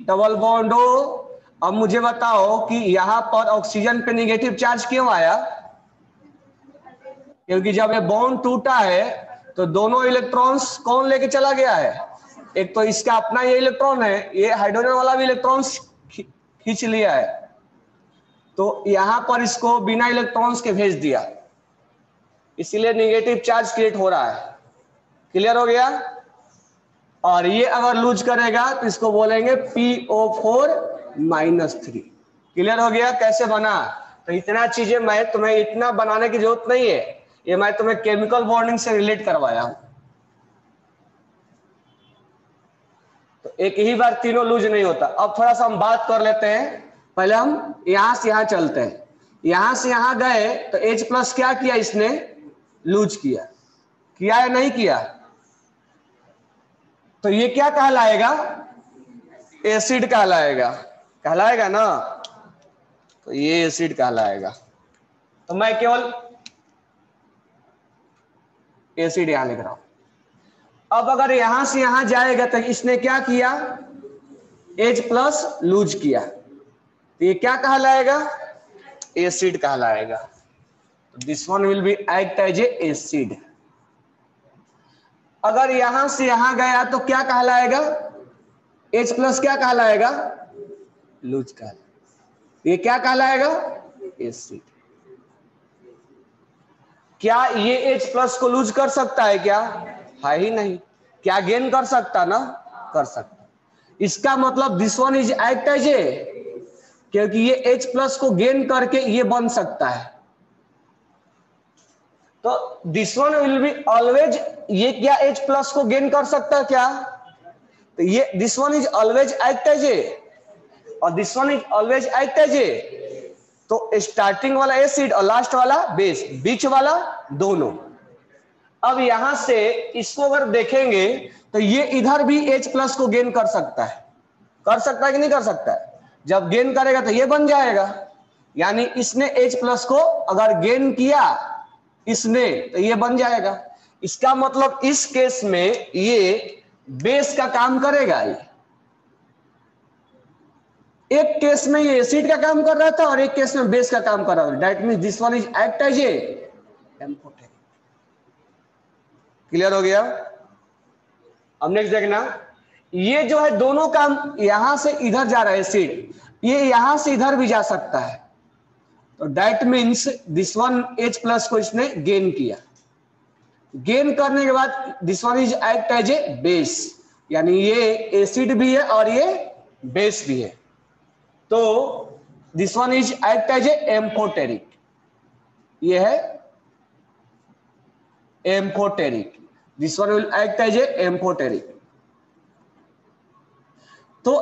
डबल बॉन्ड O। अब मुझे बताओ कि यहां पर ऑक्सीजन पे निगेटिव चार्ज क्यों आया, क्योंकि जब ये बॉन्ड टूटा है तो दोनों इलेक्ट्रॉन्स कौन लेके चला गया है, एक तो इसका अपना ये इलेक्ट्रॉन है, ये हाइड्रोजन वाला भी इलेक्ट्रॉन्स खींच लिया है, तो यहां पर इसको बिना इलेक्ट्रॉन्स के भेज दिया, इसलिए नेगेटिव चार्ज क्रिएट हो रहा है। क्लियर हो गया। और ये अगर लूज करेगा तो इसको बोलेंगे PO4-3। क्लियर हो गया कैसे बना। तो इतना चीजें मैं तुम्हें इतना बनाने की जरूरत नहीं है, ये मैं तुम्हें केमिकल बॉन्डिंग से रिलेट करवाया हूं। तो एक ही बार तीनों लूज नहीं होता। अब थोड़ा सा हम बात कर लेते हैं, पहले हम यहां से यहां चलते हैं। यहां से यहां गए तो H प्लस क्या किया, इसने लूज किया या नहीं किया, तो ये क्या कहलाएगा, एसिड कहलाएगा, कहलाएगा ना। तो ये एसिड कहलाएगा। तो मैं केवल एसिड यहां लिख रहा हूं। अब अगर यहां से यहां जाएगा तो इसने क्या किया, H प्लस लूज किया, तो ये क्या कहलाएगा, एसिड कहलाएगा। This one will be act as a acid. अगर यहां से यहां गया तो क्या कहलाएगा, H प्लस क्या कहलाएगा, लूज कहलाएगा। ये क्या कहलाएगा, एसिड। क्या ये H प्लस को लूज कर सकता है, क्या है ही नहीं। क्या गेन कर सकता ना, कर सकता। इसका मतलब this one is act as a, क्योंकि ये H प्लस को गेन करके ये बन सकता है। तो this one will be always, ये क्या H प्लस को गेन कर सकता है क्या, तो ये this one is always act as A और this one is always act as A. तो स्टार्टिंग वाला एसिड और लास्ट वाला बेस, बीच वाला दोनों। अब यहां से इसको अगर देखेंगे तो ये इधर भी H प्लस को गेन कर सकता है, कर सकता है कि नहीं कर सकता है। जब गेन करेगा तो ये बन जाएगा, यानी इसने H प्लस को अगर गेन किया इसने तो ये बन जाएगा। इसका मतलब इस केस में ये बेस का काम करेगा। एक केस में ये एसिड का काम कर रहा था और एक केस में बेस का काम कर रहा था। That means this one is act as a amphoteric. Clear हो गया। अब नेक्स्ट देखना, ये जो है दोनों काम, यहां से इधर जा रहा है एसिड, ये यहां से इधर भी जा सकता है। तो that means this one H plus को इसने गेन किया। गेन करने के बाद this one is act as a base, यानी ये एसिड भी है और ये बेस भी है। तो this one is act as a amphoteric, ये है amphoteric. This one will act as a amphoteric. तो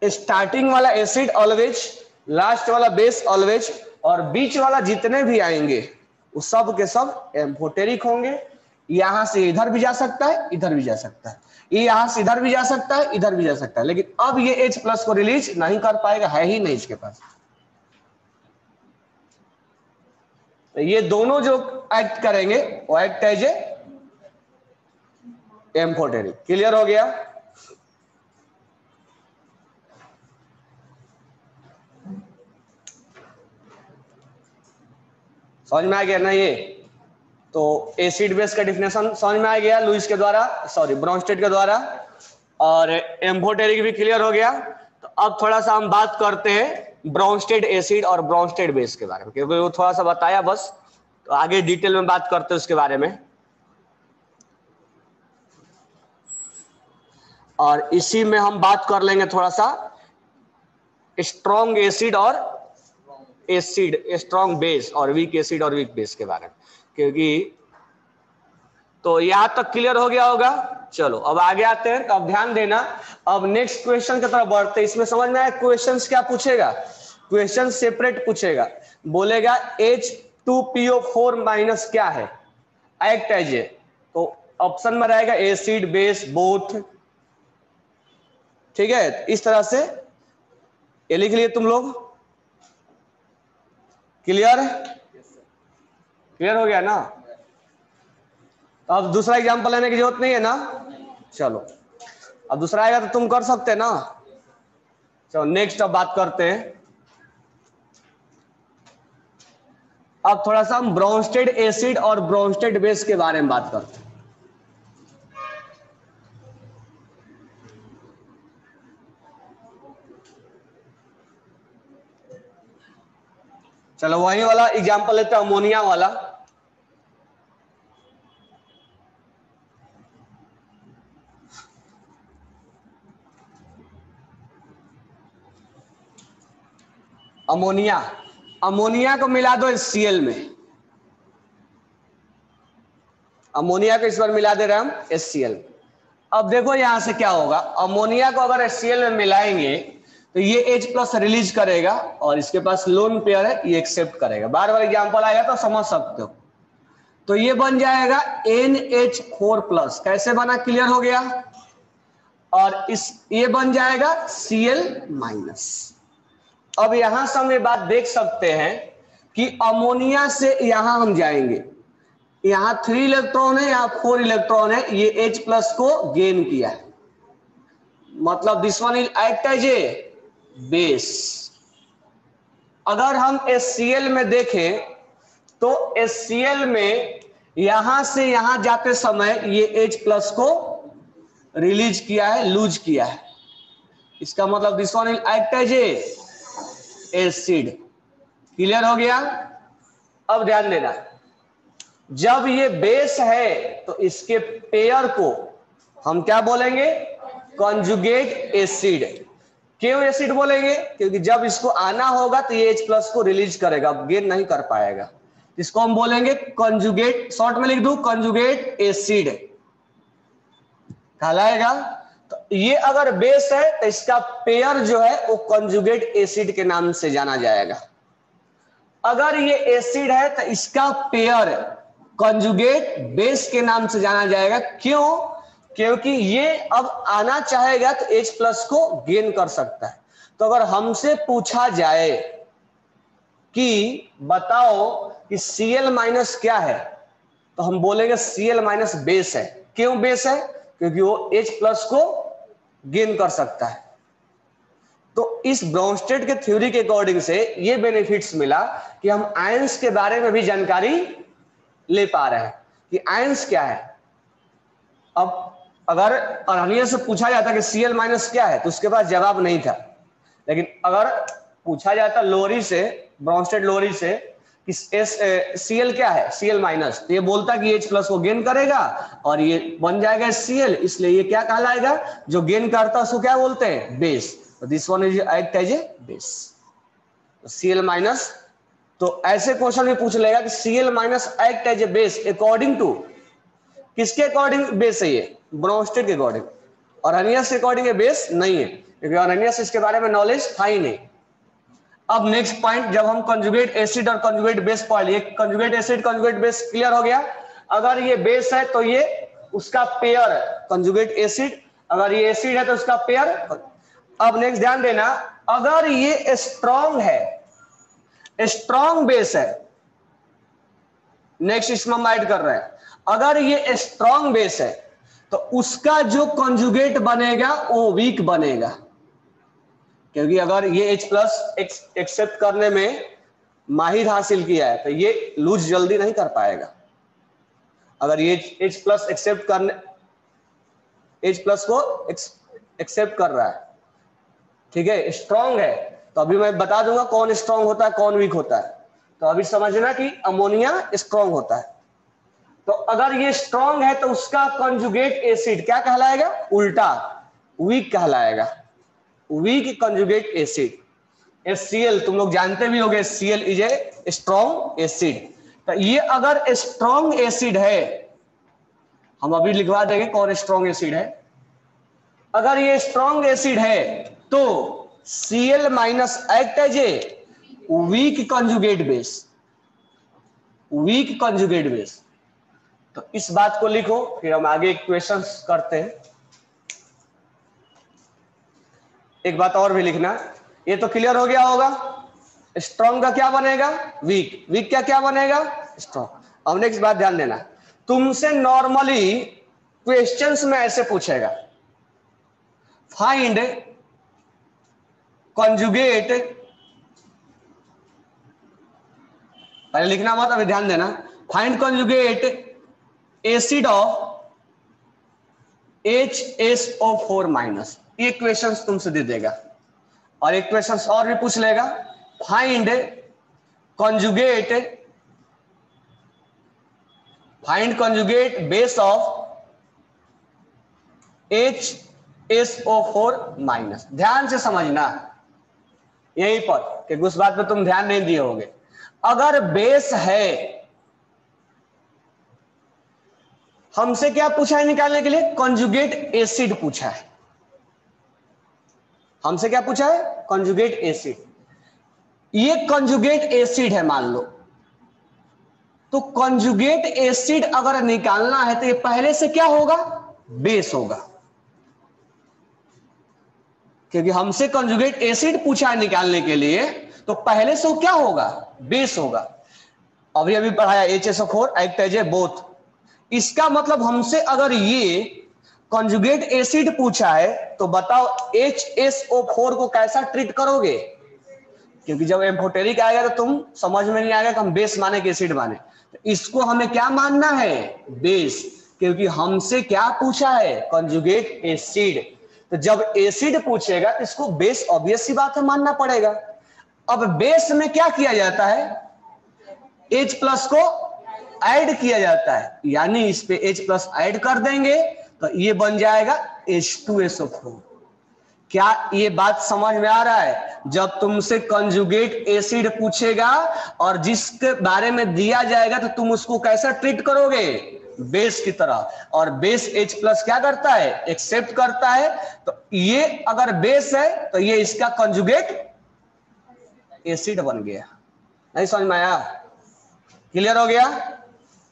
स्टार्टिंग वाला एसिड ऑलवेज, लास्ट वाला बेस ऑलवेज, और बीच वाला जितने भी आएंगे वो सब के सब एम्फोटेरिक होंगे। यहां से इधर भी जा सकता है, इधर भी जा सकता है, ये यहां से इधर भी जा सकता है, इधर भी जा सकता है, लेकिन अब ये H प्लस को रिलीज नहीं कर पाएगा, है ही नहीं इसके पास। तो ये दोनों जो एक्ट करेंगे वो act as a amphoteric. Clear हो गया। समझ में आ गया ना ये। तो एसिड बेस का डिफिनेशन समझ में आ गया लुईस के द्वारा, सॉरी ब्रॉन्स्टेड के द्वारा, और एम्फोटेरिक भी क्लियर हो गया। तो अब थोड़ा सा हम बात करते हैं ब्रॉन्स्टेड एसिड और ब्रॉन्स्टेड बेस के बारे में, क्योंकि वो थोड़ा सा बताया बस, तो आगे डिटेल में बात करते हैं उसके बारे में। और इसी में हम बात कर लेंगे थोड़ा सा स्ट्रॉन्ग एसिड और एसिड, स्ट्रॉन्ग बेस और वीक एसिड और वीक बेस के बारे में, क्योंकि तो यहां तक क्लियर हो गया होगा। चलो अब आगे आते हैं। तो अब ध्यान देना, अब नेक्स्ट क्वेश्चन की तरफ बढ़ते हैं। इसमें समझ में आया क्वेश्चंस क्या पूछेगा, क्वेश्चन सेपरेट पूछेगा, बोलेगा H2PO4- क्या है, एक्ट एज ए। तो ऑप्शन में रहेगा एसिड बेस बोथ, ठीक है। इस तरह से ये लिख लिए तुम लोग। क्लियर क्लियर हो गया ना? अब दूसरा एग्जांपल लेने की जरूरत नहीं है ना? चलो अब दूसरा आएगा तो तुम कर सकते ना। चलो नेक्स्ट अब बात करते हैं। अब थोड़ा सा हम ब्रोंस्टेड एसिड और ब्रोंस्टेड बेस के बारे में बात करते हैं। चलो वही वाला एग्जांपल लेते हैं, अमोनिया वाला। अमोनिया, अमोनिया को मिला दो HCl में, अमोनिया को इस बार मिला दे रहे हम HCl। अब देखो यहां से क्या होगा, अमोनिया को अगर HCl में मिलाएंगे तो ये H+ रिलीज करेगा और इसके पास लोन पेयर है, ये एक्सेप्ट करेगा। बार बार एग्जांपल आएगा तो समझ सकते हो। तो ये बन जाएगा NH4+, कैसे बना, क्लियर हो गया। और ये बन जाएगा Cl-। अब यहां से हम ये बात देख सकते हैं कि अमोनिया से यहां हम जाएंगे, यहां 3 इलेक्ट्रॉन है, यहां 4 इलेक्ट्रॉन है, ये H+ को गेन किया है, मतलब this one is act as a base. अगर हम HCl में देखें तो HCl में यहां से यहां जाते समय ये H+ को रिलीज किया है, लूज किया है, इसका मतलब this one is act as a acid. Clear हो गया? अब ध्यान देना, जब ये बेस है तो इसके पेयर को हम क्या बोलेंगे, कॉन्जुगेट एसिड। क्यों एसिड बोलेंगे? क्योंकि जब इसको आना होगा तो ये H+ को रिलीज करेगा, गेन नहीं कर पाएगा, इसको हम बोलेंगे कॉन्जुगेट, शॉर्ट में लिख दूं कॉन्जुगेट एसिड कहलाएगा। तो ये अगर बेस है तो इसका पेयर जो है वो कॉन्जुगेट एसिड के नाम से जाना जाएगा। अगर ये एसिड है तो इसका पेयर कॉन्जुगेट बेस के नाम से जाना जाएगा। क्यों? क्योंकि ये अब आना चाहेगा तो H+ को गेन कर सकता है। तो अगर हमसे पूछा जाए कि बताओ कि Cl- क्या है, तो हम बोलेंगे Cl- बेस है। क्यों बेस है? क्योंकि वो H+ को गेन कर सकता है। तो इस ब्रोंस्टेड के थ्योरी के अकॉर्डिंग से ये बेनिफिट्स मिला कि हम आयंस के बारे में भी जानकारी ले पा रहे हैं कि आयंस क्या है। अब अगर अरहनिया से पूछा जाता कि Cl- क्या है तो उसके पास जवाब नहीं था, लेकिन अगर पूछा जाता लोरी से, ब्रोंस्टेड लोरी से कि Cl क्या है, Cl-, तो ये बोलता कि H+ को गेन करेगा और ये बन जाएगा Cl, इसलिए ये क्या कहलाएगा, जो गेन करता है उसको क्या बोलते हैं, बेस। तो this one is act as a base. Cl-, तो ऐसे क्वेश्चन में पूछ लेगा कि Cl- act as a base according to, किसके अकॉर्डिंग बेस है ये, ब्रोंस्टेड के अकॉर्डिंग। और अरहनियस के अकॉर्डिंग ये बेस नहीं है, क्योंकि अरहनियस इसके बारे में नॉलेज था ही नहीं। अब नेक्स्ट पॉइंट, जब हम कंजुगेट एसिड और कंजुगेट बेस पढ़ लिए, conjugate acid conjugate base clear हो गया। अगर ये बेस है तो ये उसका पेयर कंजुगेट एसिड, अगर ये एसिड है तो उसका पेयर। अब नेक्स्ट ध्यान देना, अगर ये स्ट्रॉन्ग है, स्ट्रॉन्ग बेस है, नेक्स्ट इसमें हम ऐड कर रहे हैं, अगर ये स्ट्रॉन्ग बेस है तो उसका जो कंजुगेट बनेगा वो वीक बनेगा, क्योंकि अगर ये H+ एक्सेप्ट करने में माहिर हासिल किया है तो ये लूज जल्दी नहीं कर पाएगा। अगर ये H+ एक्सेप्ट करने, H+ को एक्सेप्ट कर रहा है, ठीक है, स्ट्रॉन्ग है, तो अभी मैं बता दूंगा कौन स्ट्रॉन्ग होता है कौन वीक होता है। तो अभी समझना कि अमोनिया स्ट्रॉन्ग होता है, तो अगर ये स्ट्रॉन्ग है तो उसका कंजुगेट एसिड क्या कहलाएगा, उल्टा वीक कहलाएगा, वीक कंजुगेट एसिड। HCl तुम लोग जानते भी होंगे, HCl is a strong acid. तो ये अगर स्ट्रॉन्ग एसिड है, हम अभी लिखवा देंगे कौन स्ट्रॉन्ग एसिड है। अगर ये स्ट्रॉन्ग एसिड है तो Cl- act as a weak conjugate base, weak conjugate base. तो इस बात को लिखो, फिर हम आगे क्वेश्चंस करते हैं। एक बात और भी लिखना, ये तो क्लियर हो गया होगा। स्ट्रॉन्ग का क्या बनेगा? वीक। वीक क्या क्या बनेगा? स्ट्रॉन्ग। अब नेक्स्ट बात ध्यान देना, तुमसे नॉर्मली क्वेश्चंस में ऐसे पूछेगा, फाइंड कॉन्जुगेट, पहले लिखना मत, अभी ध्यान देना, find conjugate acid of HSO4 minus. ये क्वेश्चंस तुमसे दे देगा। और एक क्वेश्चन और भी पूछ लेगा, find conjugate base of HSO4 minus. ध्यान से समझना यहीं पर, कि उस बात पे तुम ध्यान नहीं दिए होगे। अगर बेस है, हमसे क्या पूछा है निकालने के लिए? कॉन्जुगेट एसिड पूछा है। हमसे क्या पूछा है? Conjugate acid. ये कॉन्जुगेट एसिड है मान लो, तो कॉन्जुगेट एसिड अगर निकालना है तो ये पहले से क्या होगा? बेस होगा, क्योंकि हमसे कॉन्जुगेट एसिड पूछा है निकालने के लिए, तो पहले से वो क्या होगा? बेस होगा। अभी अभी पढ़ाया HSO4 act as A both. इसका मतलब हमसे अगर ये कॉन्जुगेट एसिड पूछा है तो बताओ HSO4 को कैसा ट्रीट करोगे? क्योंकि जब एम्फोटेरिक आएगा तो तुम समझ में नहीं आएगा कि हम बेस माने कि एसिड माने। तो इसको हमें क्या मानना है? बेस, क्योंकि हमसे क्या पूछा है? Conjugate acid. तो जब एसिड पूछेगा तो इसको बेस ऑब्वियस सी बात है मानना पड़ेगा। अब बेस में क्या किया जाता है? H प्लस को ऐड किया जाता है, यानी इस पे H प्लस ऐड कर देंगे तो ये बन जाएगा H2SO4। क्या ये बात समझ में आ रहा है? जब तुमसे कंजुगेट एसिड पूछेगा और जिसके बारे में दिया जाएगा तो तुम उसको कैसा ट्रीट करोगे? बेस की तरह। और बेस H प्लस क्या करता है? एक्सेप्ट करता है। तो ये अगर बेस है तो ये इसका कंजुगेट एसिड बन गया। नहीं समझ में आया? क्लियर हो गया?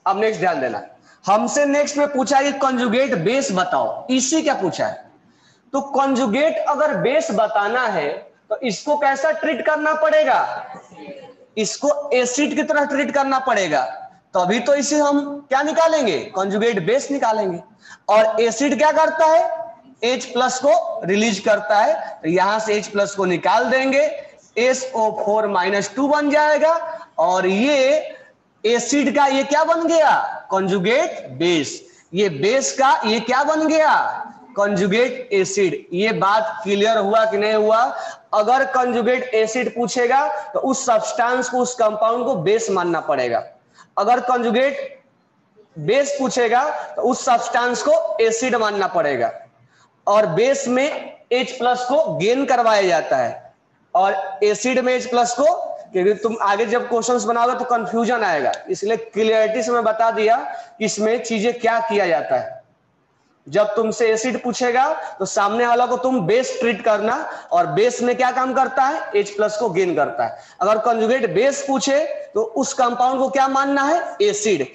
अब नेक्स्ट ध्यान देना, हमसे नेक्स्ट में पूछा है कंजुगेट बेस बताओ। इसी क्या पूछा है? तो कंजुगेट अगर बेस बताना है तो इसको कैसा ट्रीट करना पड़ेगा? इसको एसिड की तरह ट्रीट करना पड़ेगा, तभी तो इसे हम क्या निकालेंगे? कंजुगेट बेस निकालेंगे। और एसिड क्या करता है? H प्लस को रिलीज करता है, तो यहां से H प्लस को निकाल देंगे, SO4 माइनस 2 बन जाएगा। और ये एसिड का ये क्या बन गया? Conjugate base. ये बेस का ये क्या बन गया? Conjugate acid. ये बात क्लियर हुआ कि नहीं हुआ? अगर कंजुगेट एसिड पूछेगा तो उस सब्सटेंस को, उस कंपाउंड को बेस मानना पड़ेगा। अगर कंजुगेट बेस पूछेगा तो उस सब्सटेंस को एसिड मानना पड़ेगा। और बेस में H प्लस को गेन करवाया जाता है और एसिड में H प्लस को, क्योंकि तुम आगे जब क्वेश्चंस बनाओगे तो कंफ्यूजन आएगा, इसलिए क्लियरिटी से मैं बता दिया कि इसमें चीजें क्या किया जाता है। जब तुमसे एसिड पूछेगा तो सामने वाला को तुम बेस ट्रीट करना, और बेस में क्या काम करता है? H प्लस को गेन करता है। अगर कंजुगेट बेस पूछे तो उस कंपाउंड को क्या मानना है? एसिड।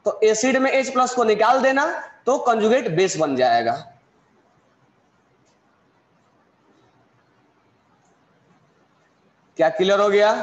तो एसिड में H प्लस को निकाल देना तो कंजुगेट बेस बन जाएगा। क्या क्लियर हो गया?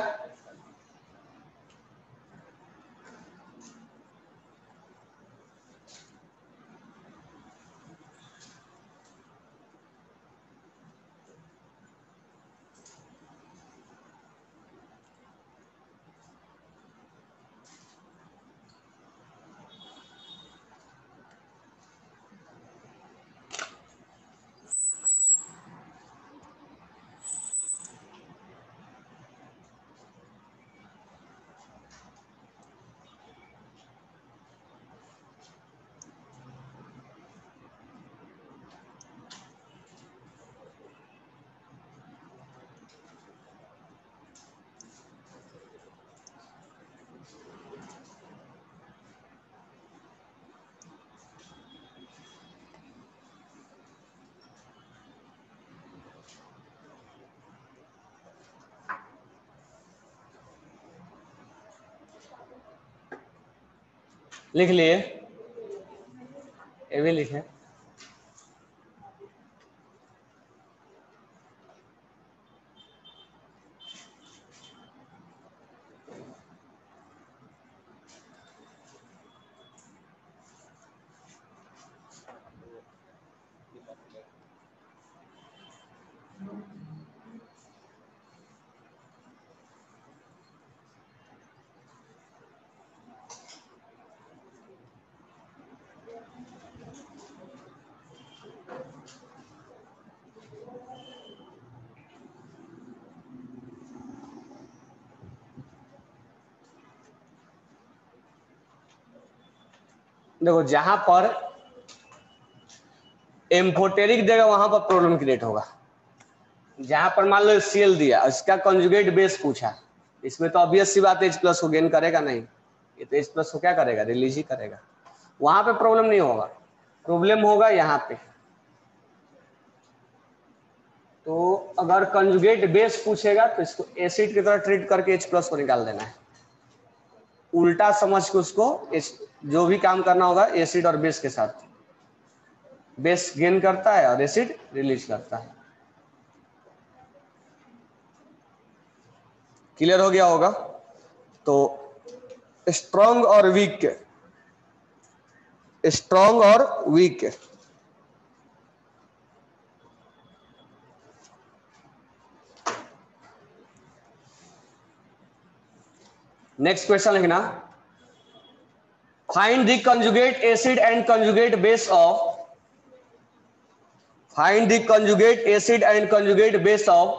लिख लिए? ये भी लिखे। देखो जहां पर एम्फोटेरिक देगा वहां पर प्रॉब्लम क्रिएट होगा। जहां पर मान लो Cl दिया, इसका कंजुगेट बेस पूछा, इसमें तो ऑब्वियस सी बात H प्लस को गेन करेगा नहीं, ये तो H प्लस को क्या करेगा, रिलीज ही करेगा। वहां पे प्रॉब्लम नहीं होगा, प्रॉब्लम होगा यहाँ पे। तो अगर कंजुगेट बेस पूछेगा तो इसको एसिड की तरह ट्रीट करके H प्लस को निकाल देना है, उल्टा समझ के उसको जो भी काम करना होगा एसिड और बेस के साथ। बेस गेन करता है और एसिड रिलीज करता है। क्लियर हो गया होगा। तो स्ट्रॉन्ग और वीक, स्ट्रॉन्ग और वीक, नेक्स्ट क्वेश्चन लिखना, find the conjugate acid and conjugate base of, find the conjugate acid and conjugate base of,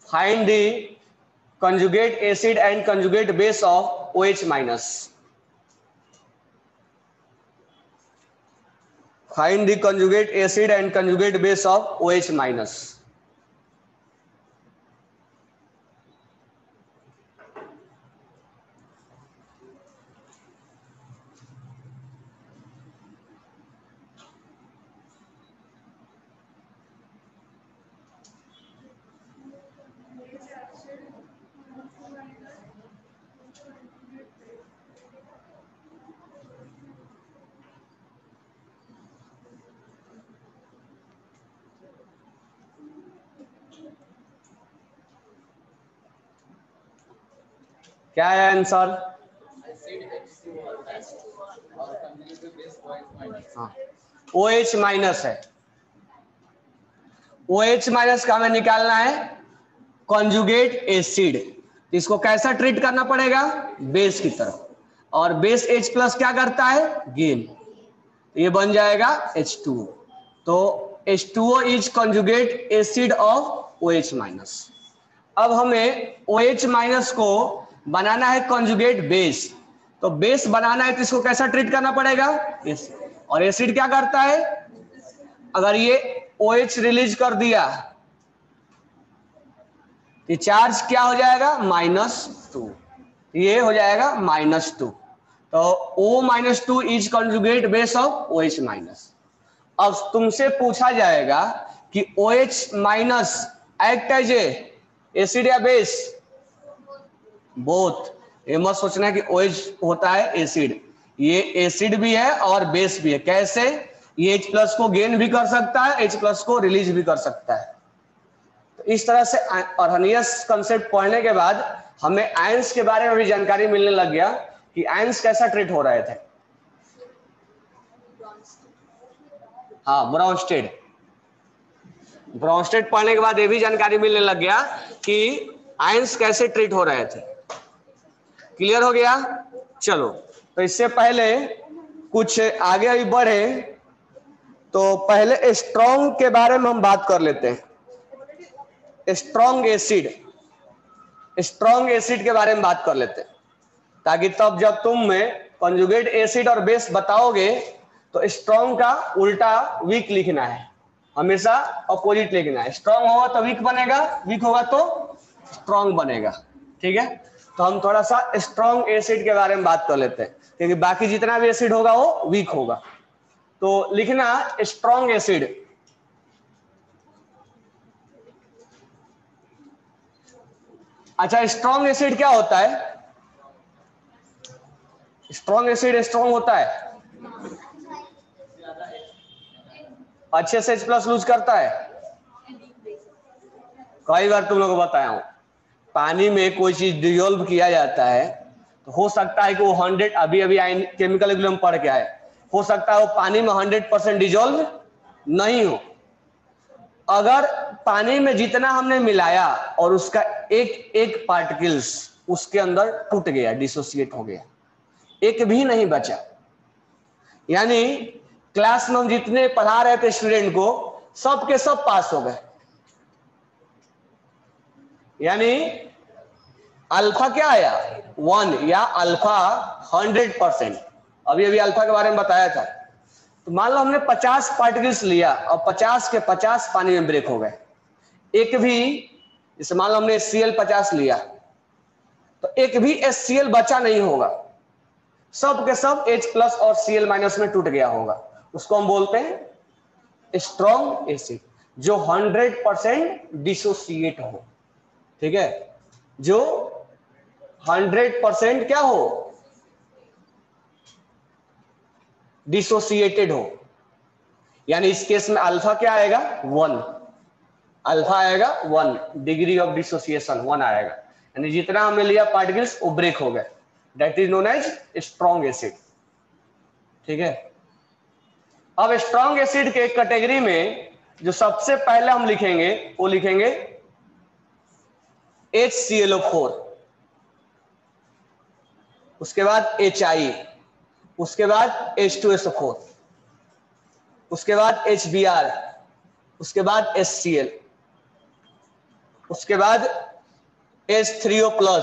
find the conjugate acid and conjugate base of OH minus, find the conjugate acid and conjugate base of OH minus. क्या है answer? हाँ, OH minus है। OH minus का हमें निकालना है conjugate acid, इसको कैसा ट्रीट करना पड़ेगा, बेस की तरह, और बेस H प्लस क्या करता है, गेन, ये बन जाएगा H2O। तो H2O is conjugate acid of OH minus. अब हमें OH माइनस को बनाना है कंजुगेट बेस, तो बेस बनाना है तो इसको कैसा ट्रीट करना पड़ेगा, एसिड, और एसिड क्या करता है, अगर ये OH रिलीज कर दिया ये चार्ज क्या हो जाएगा, -2, ये हो जाएगा -2। तो O-2 is conjugate base of OH minus. अब तुमसे पूछा जाएगा कि OH minus act as acid या बेस, बोथ। ये मत सोचना है कि OH होता है एसिड, ये एसिड भी है और बेस भी है। कैसे, ये H प्लस को गेन भी कर सकता है, H प्लस को रिलीज भी कर सकता है। तो इस तरह से अर्हनियस कंसेप्ट पढ़ने के बाद हमें आयंस के बारे में भी जानकारी मिलने लग गया कि आयंस कैसा ट्रीट हो रहे थे। हाँ, ब्राउनस्टेड, ब्राउनस्टेड पढ़ने के बाद ये भी जानकारी मिलने लग गया कि आयंस कैसे ट्रीट हो रहे थे। क्लियर हो गया। चलो, तो इससे पहले कुछ आगे अभी बढ़े तो पहले स्ट्रॉन्ग के बारे में हम बात कर लेते हैं। स्ट्रॉन्ग एसिड, स्ट्रॉन्ग एसिड के बारे में बात कर लेते हैं, ताकि तब जब तुम कंजुगेट एसिड और बेस बताओगे तो स्ट्रॉन्ग का उल्टा वीक लिखना है, हमेशा अपोजिट लिखना है। स्ट्रॉन्ग होगा तो वीक बनेगा, वीक होगा तो स्ट्रॉन्ग बनेगा। ठीक है, तो हम थोड़ा सा स्ट्रॉन्ग एसिड के बारे में बात कर लेते हैं, क्योंकि बाकी जितना भी एसिड होगा वो वीक होगा। तो लिखना स्ट्रॉन्ग एसिड, अच्छा स्ट्रॉन्ग एसिड क्या होता है, स्ट्रॉन्ग एसिड स्ट्रॉन्ग होता है, अच्छे से H+ लूज करता है? कई बार तुम लोगों को बताया हूं, पानी में कोई चीज डिजोल्व किया जाता है तो हो सकता है कि वो 100, अभी अभी केमिकल में पढ़ के आए, हो सकता है वो पानी में 100% डिजोल्व नहीं हो। अगर पानी में जितना हमने मिलाया और उसका एक एक पार्टिकल्स उसके अंदर टूट गया, डिसोसिएट हो गया, एक भी नहीं बचा, यानी क्लास में हम जितने पढ़ा रहे थे स्टूडेंट को सब के सब पास हो गए, यानी अल्फा क्या आया 1 या अल्फा 100%। अभी अभी अल्फा के बारे में बताया था। तो मान लो हमने 50 पार्टिकल्स लिया और 50 के 50 पानी में ब्रेक हो गए, एक भी, जैसे मान लो हमने HCl 50 लिया तो एक भी HCl बचा नहीं होगा, सब के सब H+ और Cl- में टूट गया होगा। उसको हम बोलते हैं स्ट्रॉन्ग एसिड, जो 100% डिसोसिएट हो। ठीक है, जो 100% क्या हो, डिसोसिएटेड हो। यानी इस केस में अल्फा क्या आएगा 1, अल्फा आएगा 1, डिग्री ऑफ डिसोसिएशन 1 आएगा, यानी जितना हमने लिया पार्टिकल्स वो ब्रेक हो गए, that is known as strong acid. ठीक है, अब स्ट्रॉन्ग एसिड के कैटेगरी में जो सबसे पहले हम लिखेंगे वो लिखेंगे HClO4, उसके बाद HI, उसके बाद H2SO4, उसके बाद HBr, उसके बाद HCl, उसके बाद H3O+।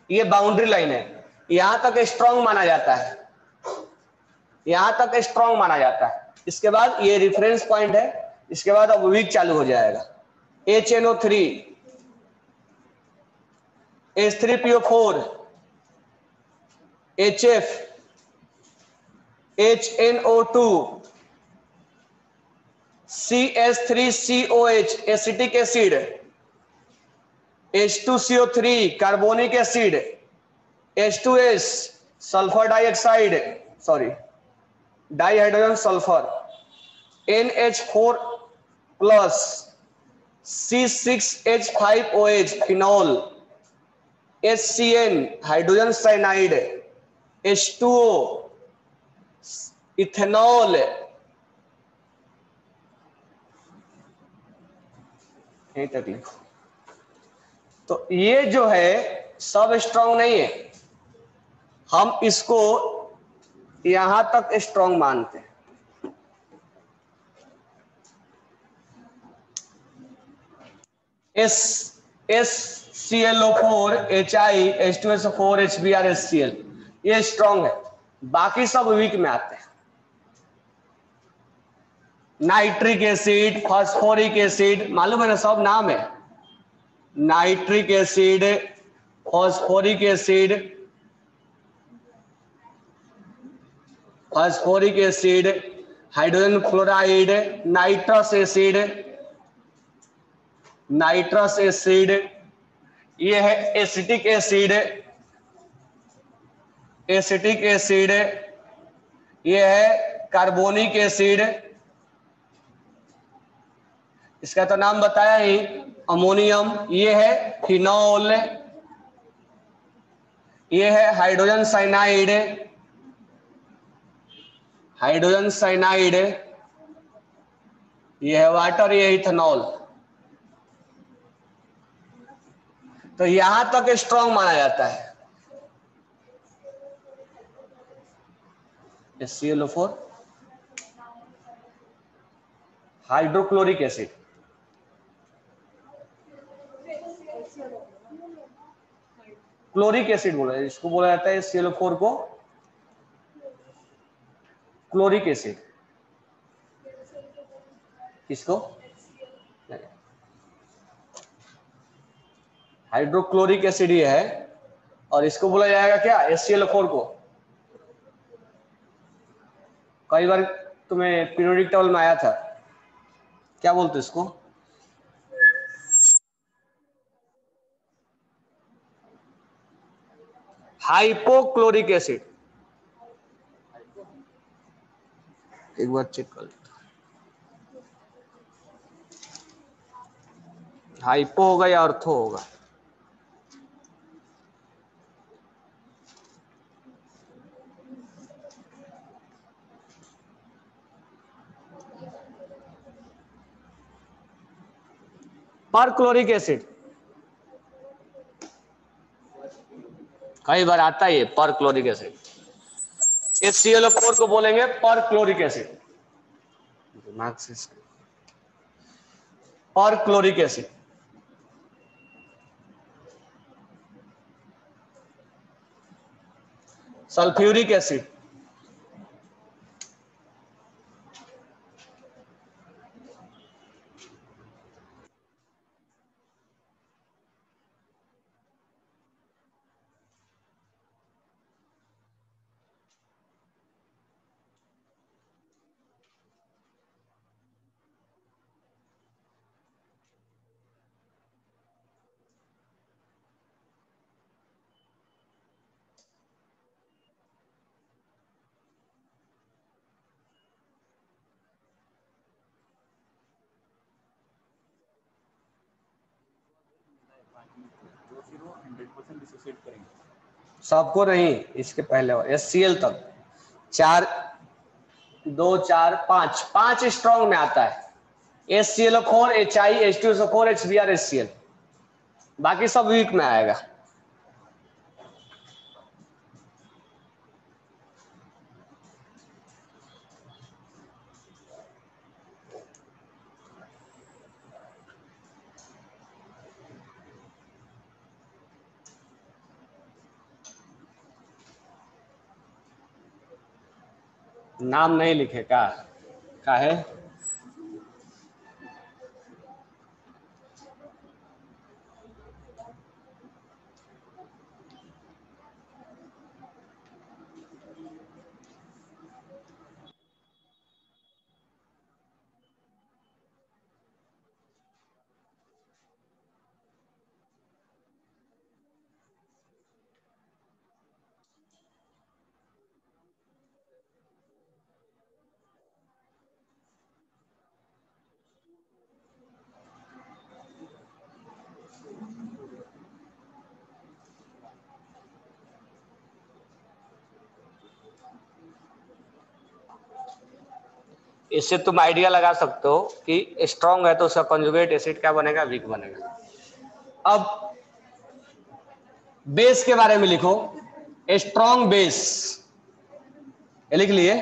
ये बाउंड्री लाइन है, यहां तक स्ट्रॉन्ग माना जाता है, यहां तक स्ट्रॉन्ग माना जाता है। इसके बाद ये रेफरेंस पॉइंट है, इसके बाद अब वीक चालू हो जाएगा। HNO3, H3PO4, HF, HNO2, CH3COH acetic acid, H2CO3 carbonic acid, H2S sulphur dioxide, sorry dihydrogen sulphur, NH4+, C6H5OH phenol, HCN hydrogen cyanide, H2O ethanol. यहीं तक लिखो। तो ये जो है सब स्ट्रॉन्ग नहीं है, हम इसको यहां तक स्ट्रॉन्ग मानते हैं। HClO4, HI, H2SO4, HBr, HCl ये स्ट्रॉन्ग है, बाकी सब वीक में आते हैं। नाइट्रिक एसिड, फास्फोरिक एसिड, मालूम है ना, सब नाम है, nitric acid, phosphoric acid, phosphoric acid, hydrogen fluoride, nitrous acid, nitrous acid, ये है एसिटिक एसिड, एसिटिक एसिड, ये है कार्बोनिक एसिड, इसका तो नाम बताया ही अमोनियम, ये है फिनॉल, ये है हाइड्रोजन साइनाइड, हाइड्रोजन साइनाइड, ये है वाटर, ये इथेनॉल। तो यहां तक स्ट्रॉन्ग माना जाता है। HClO4 hydrochloric acid, chloric acid बोला है इसको, बोला जाता है HClO4 को क्लोरिक एसिड। किसको? हाइड्रोक्लोरिक एसिड ये है, और इसको बोला जाएगा क्या HClO4 को। कई बार तुम्हें पीरियोडिक टेबल में आया था, क्या बोलते इसको, हाइपोक्लोरिक एसिड। एक बार चेक कर लेते। हाइपो होगा या ऑर्थो होगा? पर क्लोरिक एसिड कई बार आता है ये पर क्लोरिक एसिड। HClO4 को बोलेंगे पर क्लोरिक एसिड। दिमाग से पर क्लोरिक एसिड। सल्फ्यूरिक एसिड सबको नहीं, इसके पहले HCl तक 4 2 4 5 5 स्ट्रॉन्ग में आता है। HClO4 HI H2SO4 HBr HCl, बाकी सब वीक में आएगा। नाम नहीं लिखे का है? इससे तुम आइडिया लगा सकते हो कि स्ट्रॉन्ग है तो उसका कंजुगेट एसिड क्या बनेगा? वीक बनेगा। अब बेस के बारे में लिखो, स्ट्रॉन्ग बेस, ये लिख लिए।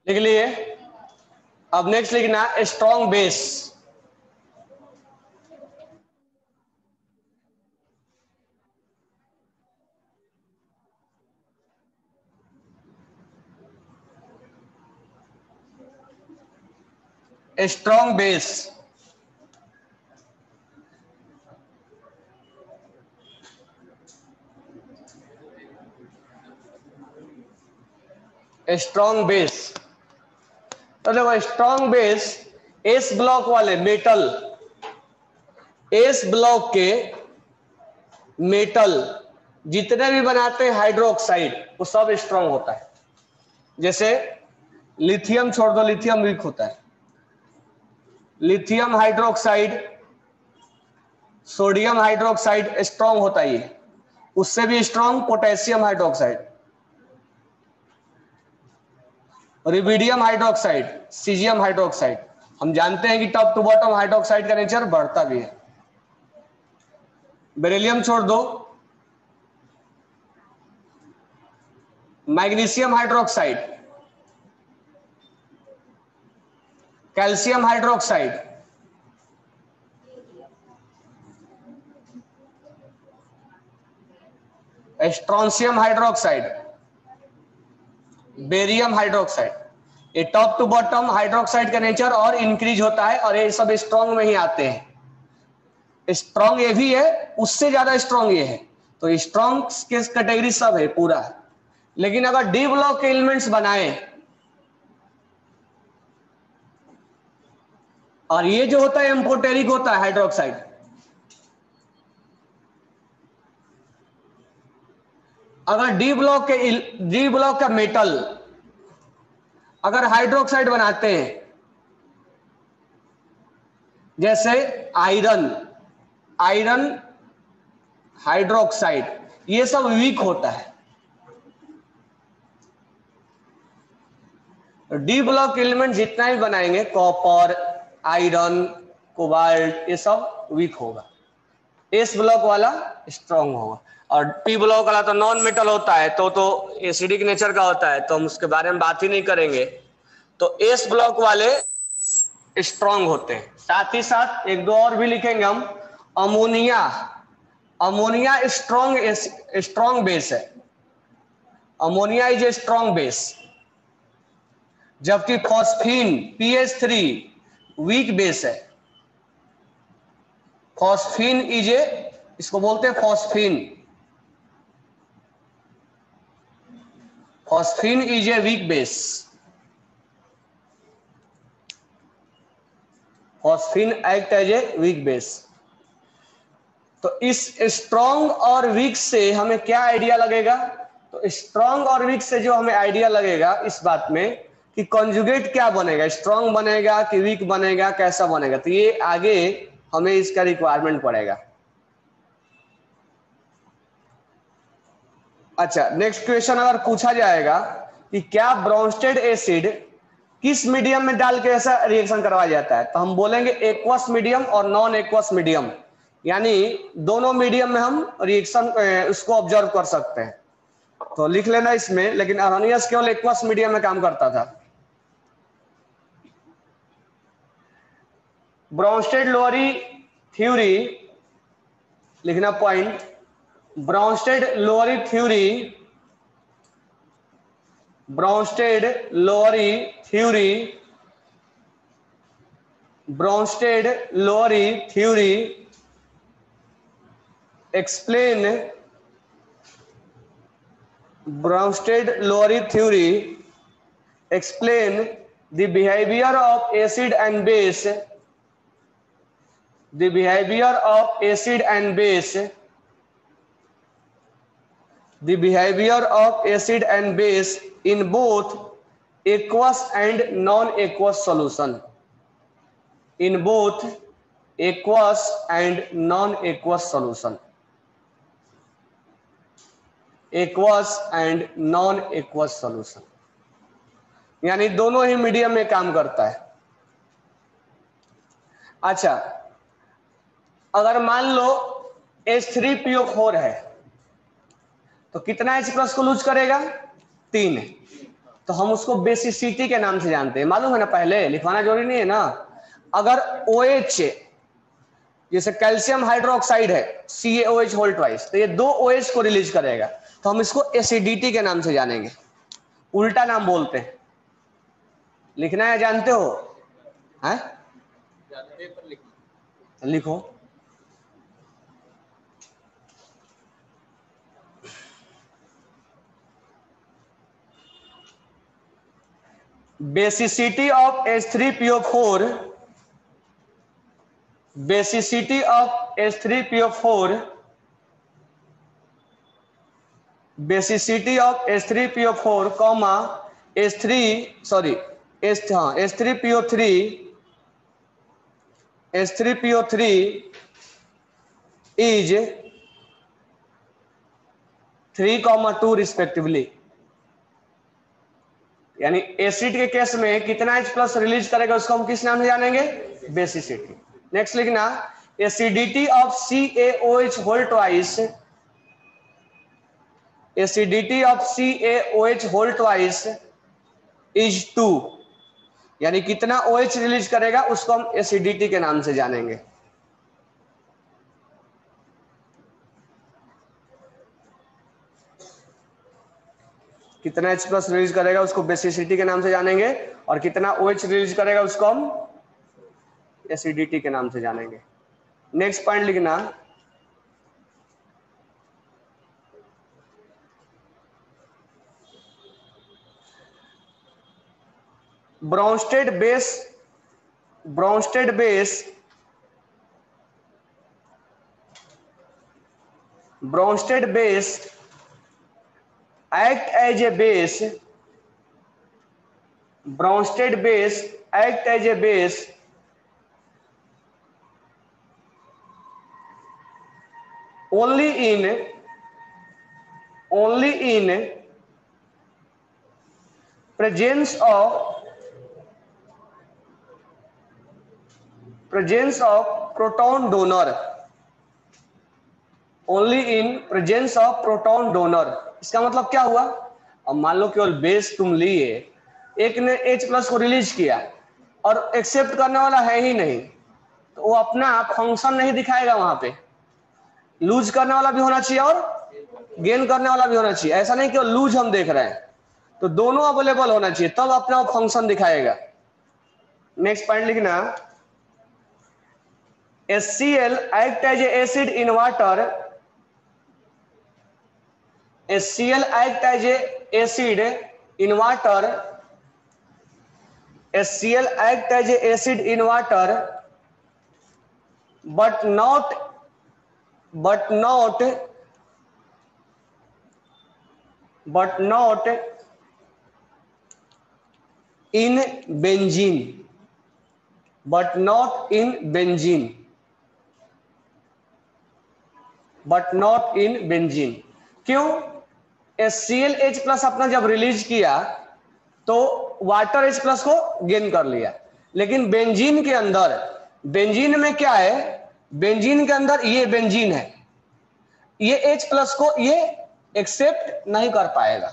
लिख लिए। अब नेक्स्ट लिखना strong base. Strong base, strong base. तो देखो स्ट्रॉन्ग बेस एस ब्लॉक वाले मेटल, एस ब्लॉक के मेटल जितने भी बनाते हैं हाइड्रोक्साइड, वो सब स्ट्रॉन्ग होता है। जैसे लिथियम छोड़ दो, लिथियम वीक होता है। Lithium hydroxide, sodium hydroxide strong होता है ये, उससे भी strong potassium hydroxide, rubidium hydroxide, caesium hydroxide. हम जानते हैं कि टॉप टू बॉटम हाइड्रोक्साइड का नेचर बढ़ता भी है। बेरिलियम छोड़ दो, magnesium hydroxide, calcium hydroxide, strontium hydroxide, barium hydroxide. ये टॉप टू बॉटम हाइड्रोक्साइड का नेचर और इंक्रीज होता है और ये सब स्ट्रॉन्ग में ही आते हैं। स्ट्रॉन्ग ये भी है, उससे ज्यादा स्ट्रॉन्ग ये है, तो स्ट्रॉन्ग के कैटेगरी सब है पूरा। लेकिन अगर डी ब्लॉक के एलिमेंट्स बनाए, और ये जो होता है एम्फोटेरिक होता है हाइड्रोक्साइड, अगर डी ब्लॉक का मेटल अगर हाइड्रोक्साइड बनाते हैं, जैसे आयरन हाइड्रोक्साइड, ये सब वीक होता है। डी ब्लॉक एलिमेंट जितना भी बनाएंगे, कॉपर, आयरन, कोबाल्ट, ये सब वीक होगा। एस ब्लॉक वाला स्ट्रॉन्ग होगा, और पी ब्लॉक वाला तो नॉन मेटल होता है, तो एसिडिक नेचर का होता है, तो हम उसके बारे में बात ही नहीं करेंगे। तो एस ब्लॉक वाले स्ट्रॉन्ग होते हैं। साथ ही साथ एक दो और भी लिखेंगे हम। अमोनिया स्ट्रॉन्ग बेस है। Ammonia is a strong base, जबकि फॉस्फीन PH3 वीक बेस है। फॉस्फीन इज ए, इसको बोलते हैं phosphine is a weak base. Phosphine act as a weak base. तो इस स्ट्रॉन्ग और वीक से हमें क्या आइडिया लगेगा? तो स्ट्रॉन्ग और वीक से जो हमें आइडिया लगेगा इस बात में कि कॉन्जुगेट क्या बनेगा, स्ट्रॉन्ग बनेगा कि वीक बनेगा, कैसा बनेगा, तो ये आगे हमें इसका रिक्वायरमेंट पड़ेगा। अच्छा, नेक्स्ट क्वेश्चन अगर पूछा जाएगा कि क्या ब्रोंस्टेड एसिड किस मीडियम में डाल के ऐसा रिएक्शन करवाया जाता है, तो हम बोलेंगे एक्वस मीडियम और नॉन एक्वस मीडियम, यानी दोनों मीडियम में हम रिएक्शन उसको ऑब्जर्व कर सकते हैं। तो लिख लेना इसमें, लेकिन अरनियस केवल एक्वस मीडियम में काम करता था। ब्रोंस्टेड लोअरी थ्योरी लिखना point, Bronsted Lowry theory explain the behavior of acid and base, in both aqueous and non-aqueous solution. यानी दोनों ही मीडियम में काम करता है। अच्छा, अगर मान लो H3PO4 है तो कितना H+ को लूज करेगा? 3। तो हम उसको बेसिसिटी के नाम से जानते हैं, मालूम है ना, पहले लिखवाना जरूरी नहीं है ना। अगर OH जैसे कैल्शियम हाइड्रोक्साइड है CaOH होल ट्वाइस, तो ये 2 OH को रिलीज करेगा, तो हम इसको एसिडिटी के नाम से जानेंगे, उल्टा नाम बोलते हैं। लिखना है, जानते हो? हैं? लिखो। Basicity of H3PO4 comma H3PO3 H3PO3 is 3,2 respectively. यानी एसिड के केस में कितना H प्लस रिलीज करेगा उसको हम किस नाम से जानेंगे? बेसिसिटी। नेक्स्ट लिखना acidity of CaOH whole twice, acidity of CaOH whole twice is 2, यानी कितना OH रिलीज करेगा उसको हम एसिडिटी के नाम से जानेंगे। कितना H प्लस रिलीज करेगा उसको बेसिसिटी के नाम से जानेंगे, और कितना OH रिलीज करेगा उसको हम एसिडिटी के नाम से जानेंगे। नेक्स्ट पॉइंट लिखना Bronsted base, Bronsted base, Bronsted base act as a base, Bronsted base act as a base only in presence of proton donor, only in presence of proton donor. इसका मतलब क्या हुआ? अब मान लो केवल बेस तुम लिए, एक ने H प्लस को रिलीज किया और एक्सेप्ट करने वाला है ही नहीं, तो वो अपना फंक्शन नहीं दिखाएगा। वहां पे लूज करने वाला भी होना चाहिए और गेन करने वाला भी होना चाहिए। ऐसा नहीं कि लूज हम देख रहे हैं, तो दोनों अवेलेबल होना चाहिए, तब अपना फंक्शन दिखाएगा। नेक्स्ट पॉइंट लिखना HCl act as acid in water, HCl act as a acid in water, HCl act as a acid in water, but not in benzene, but not in benzene, but not in benzene। क्यों? HClH plus अपना जब release किया तो water H plus को gain कर लिया, लेकिन benzene के अंदर, बेंजीन में क्या है? बेंजीन के अंदर ये बेंजीन है, ये H प्लस को ये एक्सेप्ट नहीं कर पाएगा,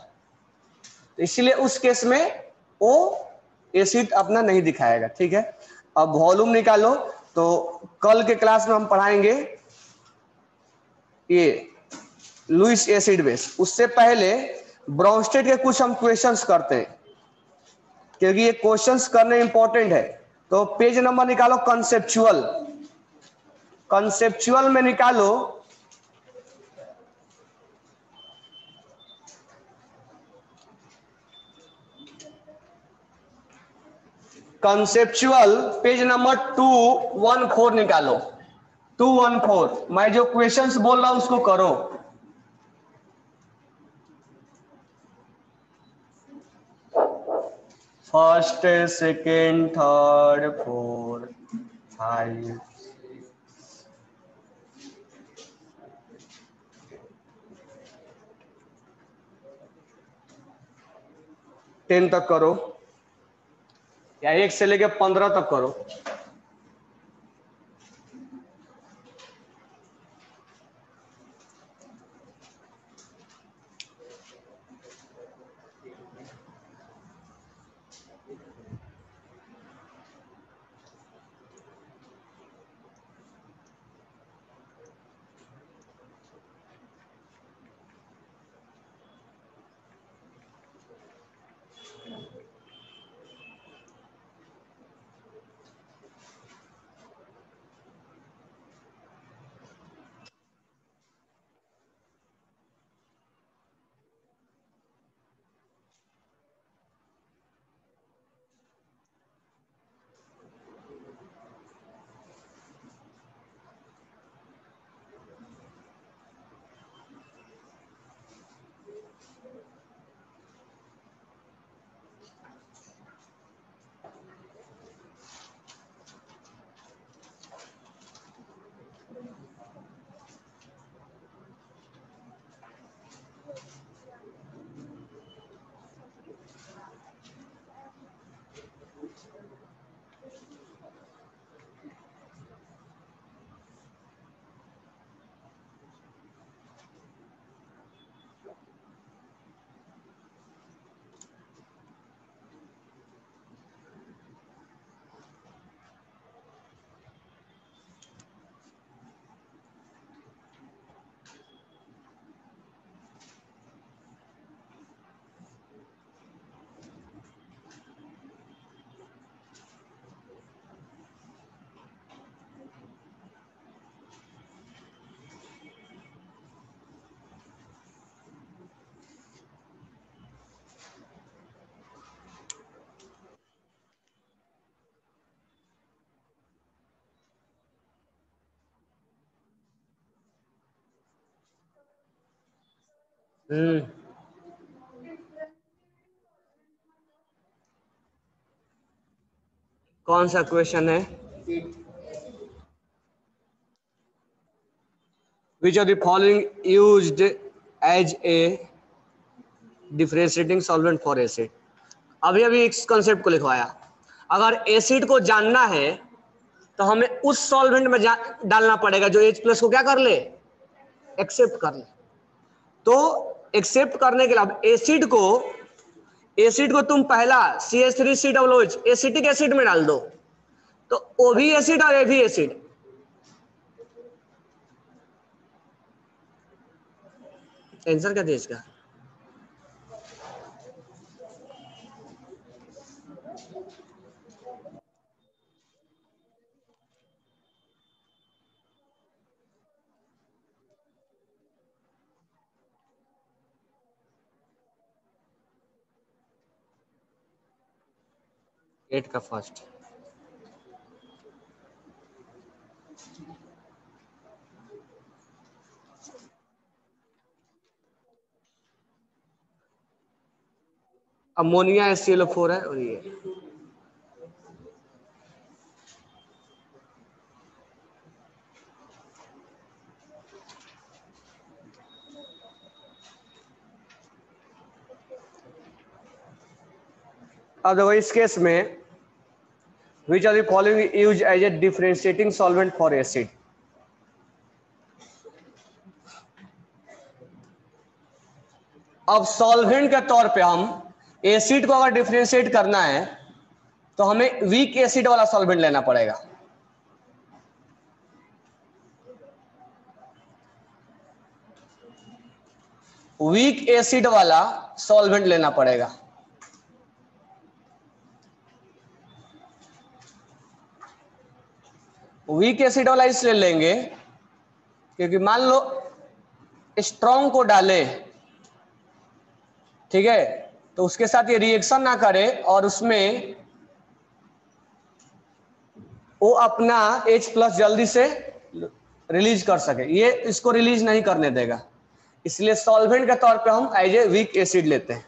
तो इसलिए उस केस में वो एसिड अपना नहीं दिखाएगा। ठीक है, अब वॉल्यूम निकालो। तो कल के क्लास में हम पढ़ाएंगे ये लुईस एसिड बेस। उससे पहले ब्रोंस्टेड के कुछ हम क्वेश्चंस करते हैं, क्योंकि ये क्वेश्चंस करने इंपॉर्टेंट है। तो पेज नंबर निकालो कंसेप्चुअल, कंसेप्चुअल में निकालो कंसेप्चुअल पेज नंबर 214 निकालो, 214। मैं जो क्वेश्चंस बोल रहा हूं उसको करो। फर्स्ट, सेकेंड, थर्ड, फोर्थ, 5, 10 तक करो, या 1 से लेके 15 तक करो। कौन सा क्वेश्चन है? Which are the following used as a differentiating solvent for acid. अभी अभी इस कंसेप्ट को लिखवाया। अगर एसिड को जानना है तो हमें उस सॉल्वेंट में डालना पड़ेगा जो H प्लस को क्या कर ले, एक्सेप्ट कर ले। तो एक्सेप्ट करने के लिए अब एसिड को तुम पहला CH3COOH एसिटिक एसिड में डाल दो तो O भी एसिड और A भी एसिड। आंसर क्या दिया इसका? एट का फर्स्ट। अमोनिया HClO4 है और ये अब इस केस में which are the following use as a differentiating solvent for acid. अब सॉल्वेंट के तौर पे हम एसिड को अगर डिफरेंशिएट करना है तो हमें वीक एसिड वाला सॉल्वेंट लेना पड़ेगा। वीक एसिड वाला सॉल्वेंट लेना पड़ेगा। वीक एसिड वाला इसलिए लेंगे क्योंकि मान लो स्ट्रॉन्ग को डाले, ठीक है, तो उसके साथ ये रिएक्शन ना करे और उसमें वो अपना H प्लस जल्दी से रिलीज कर सके, ये इसको रिलीज नहीं करने देगा। इसलिए सॉल्वेंट के तौर पे हम एज ए वीक एसिड लेते हैं।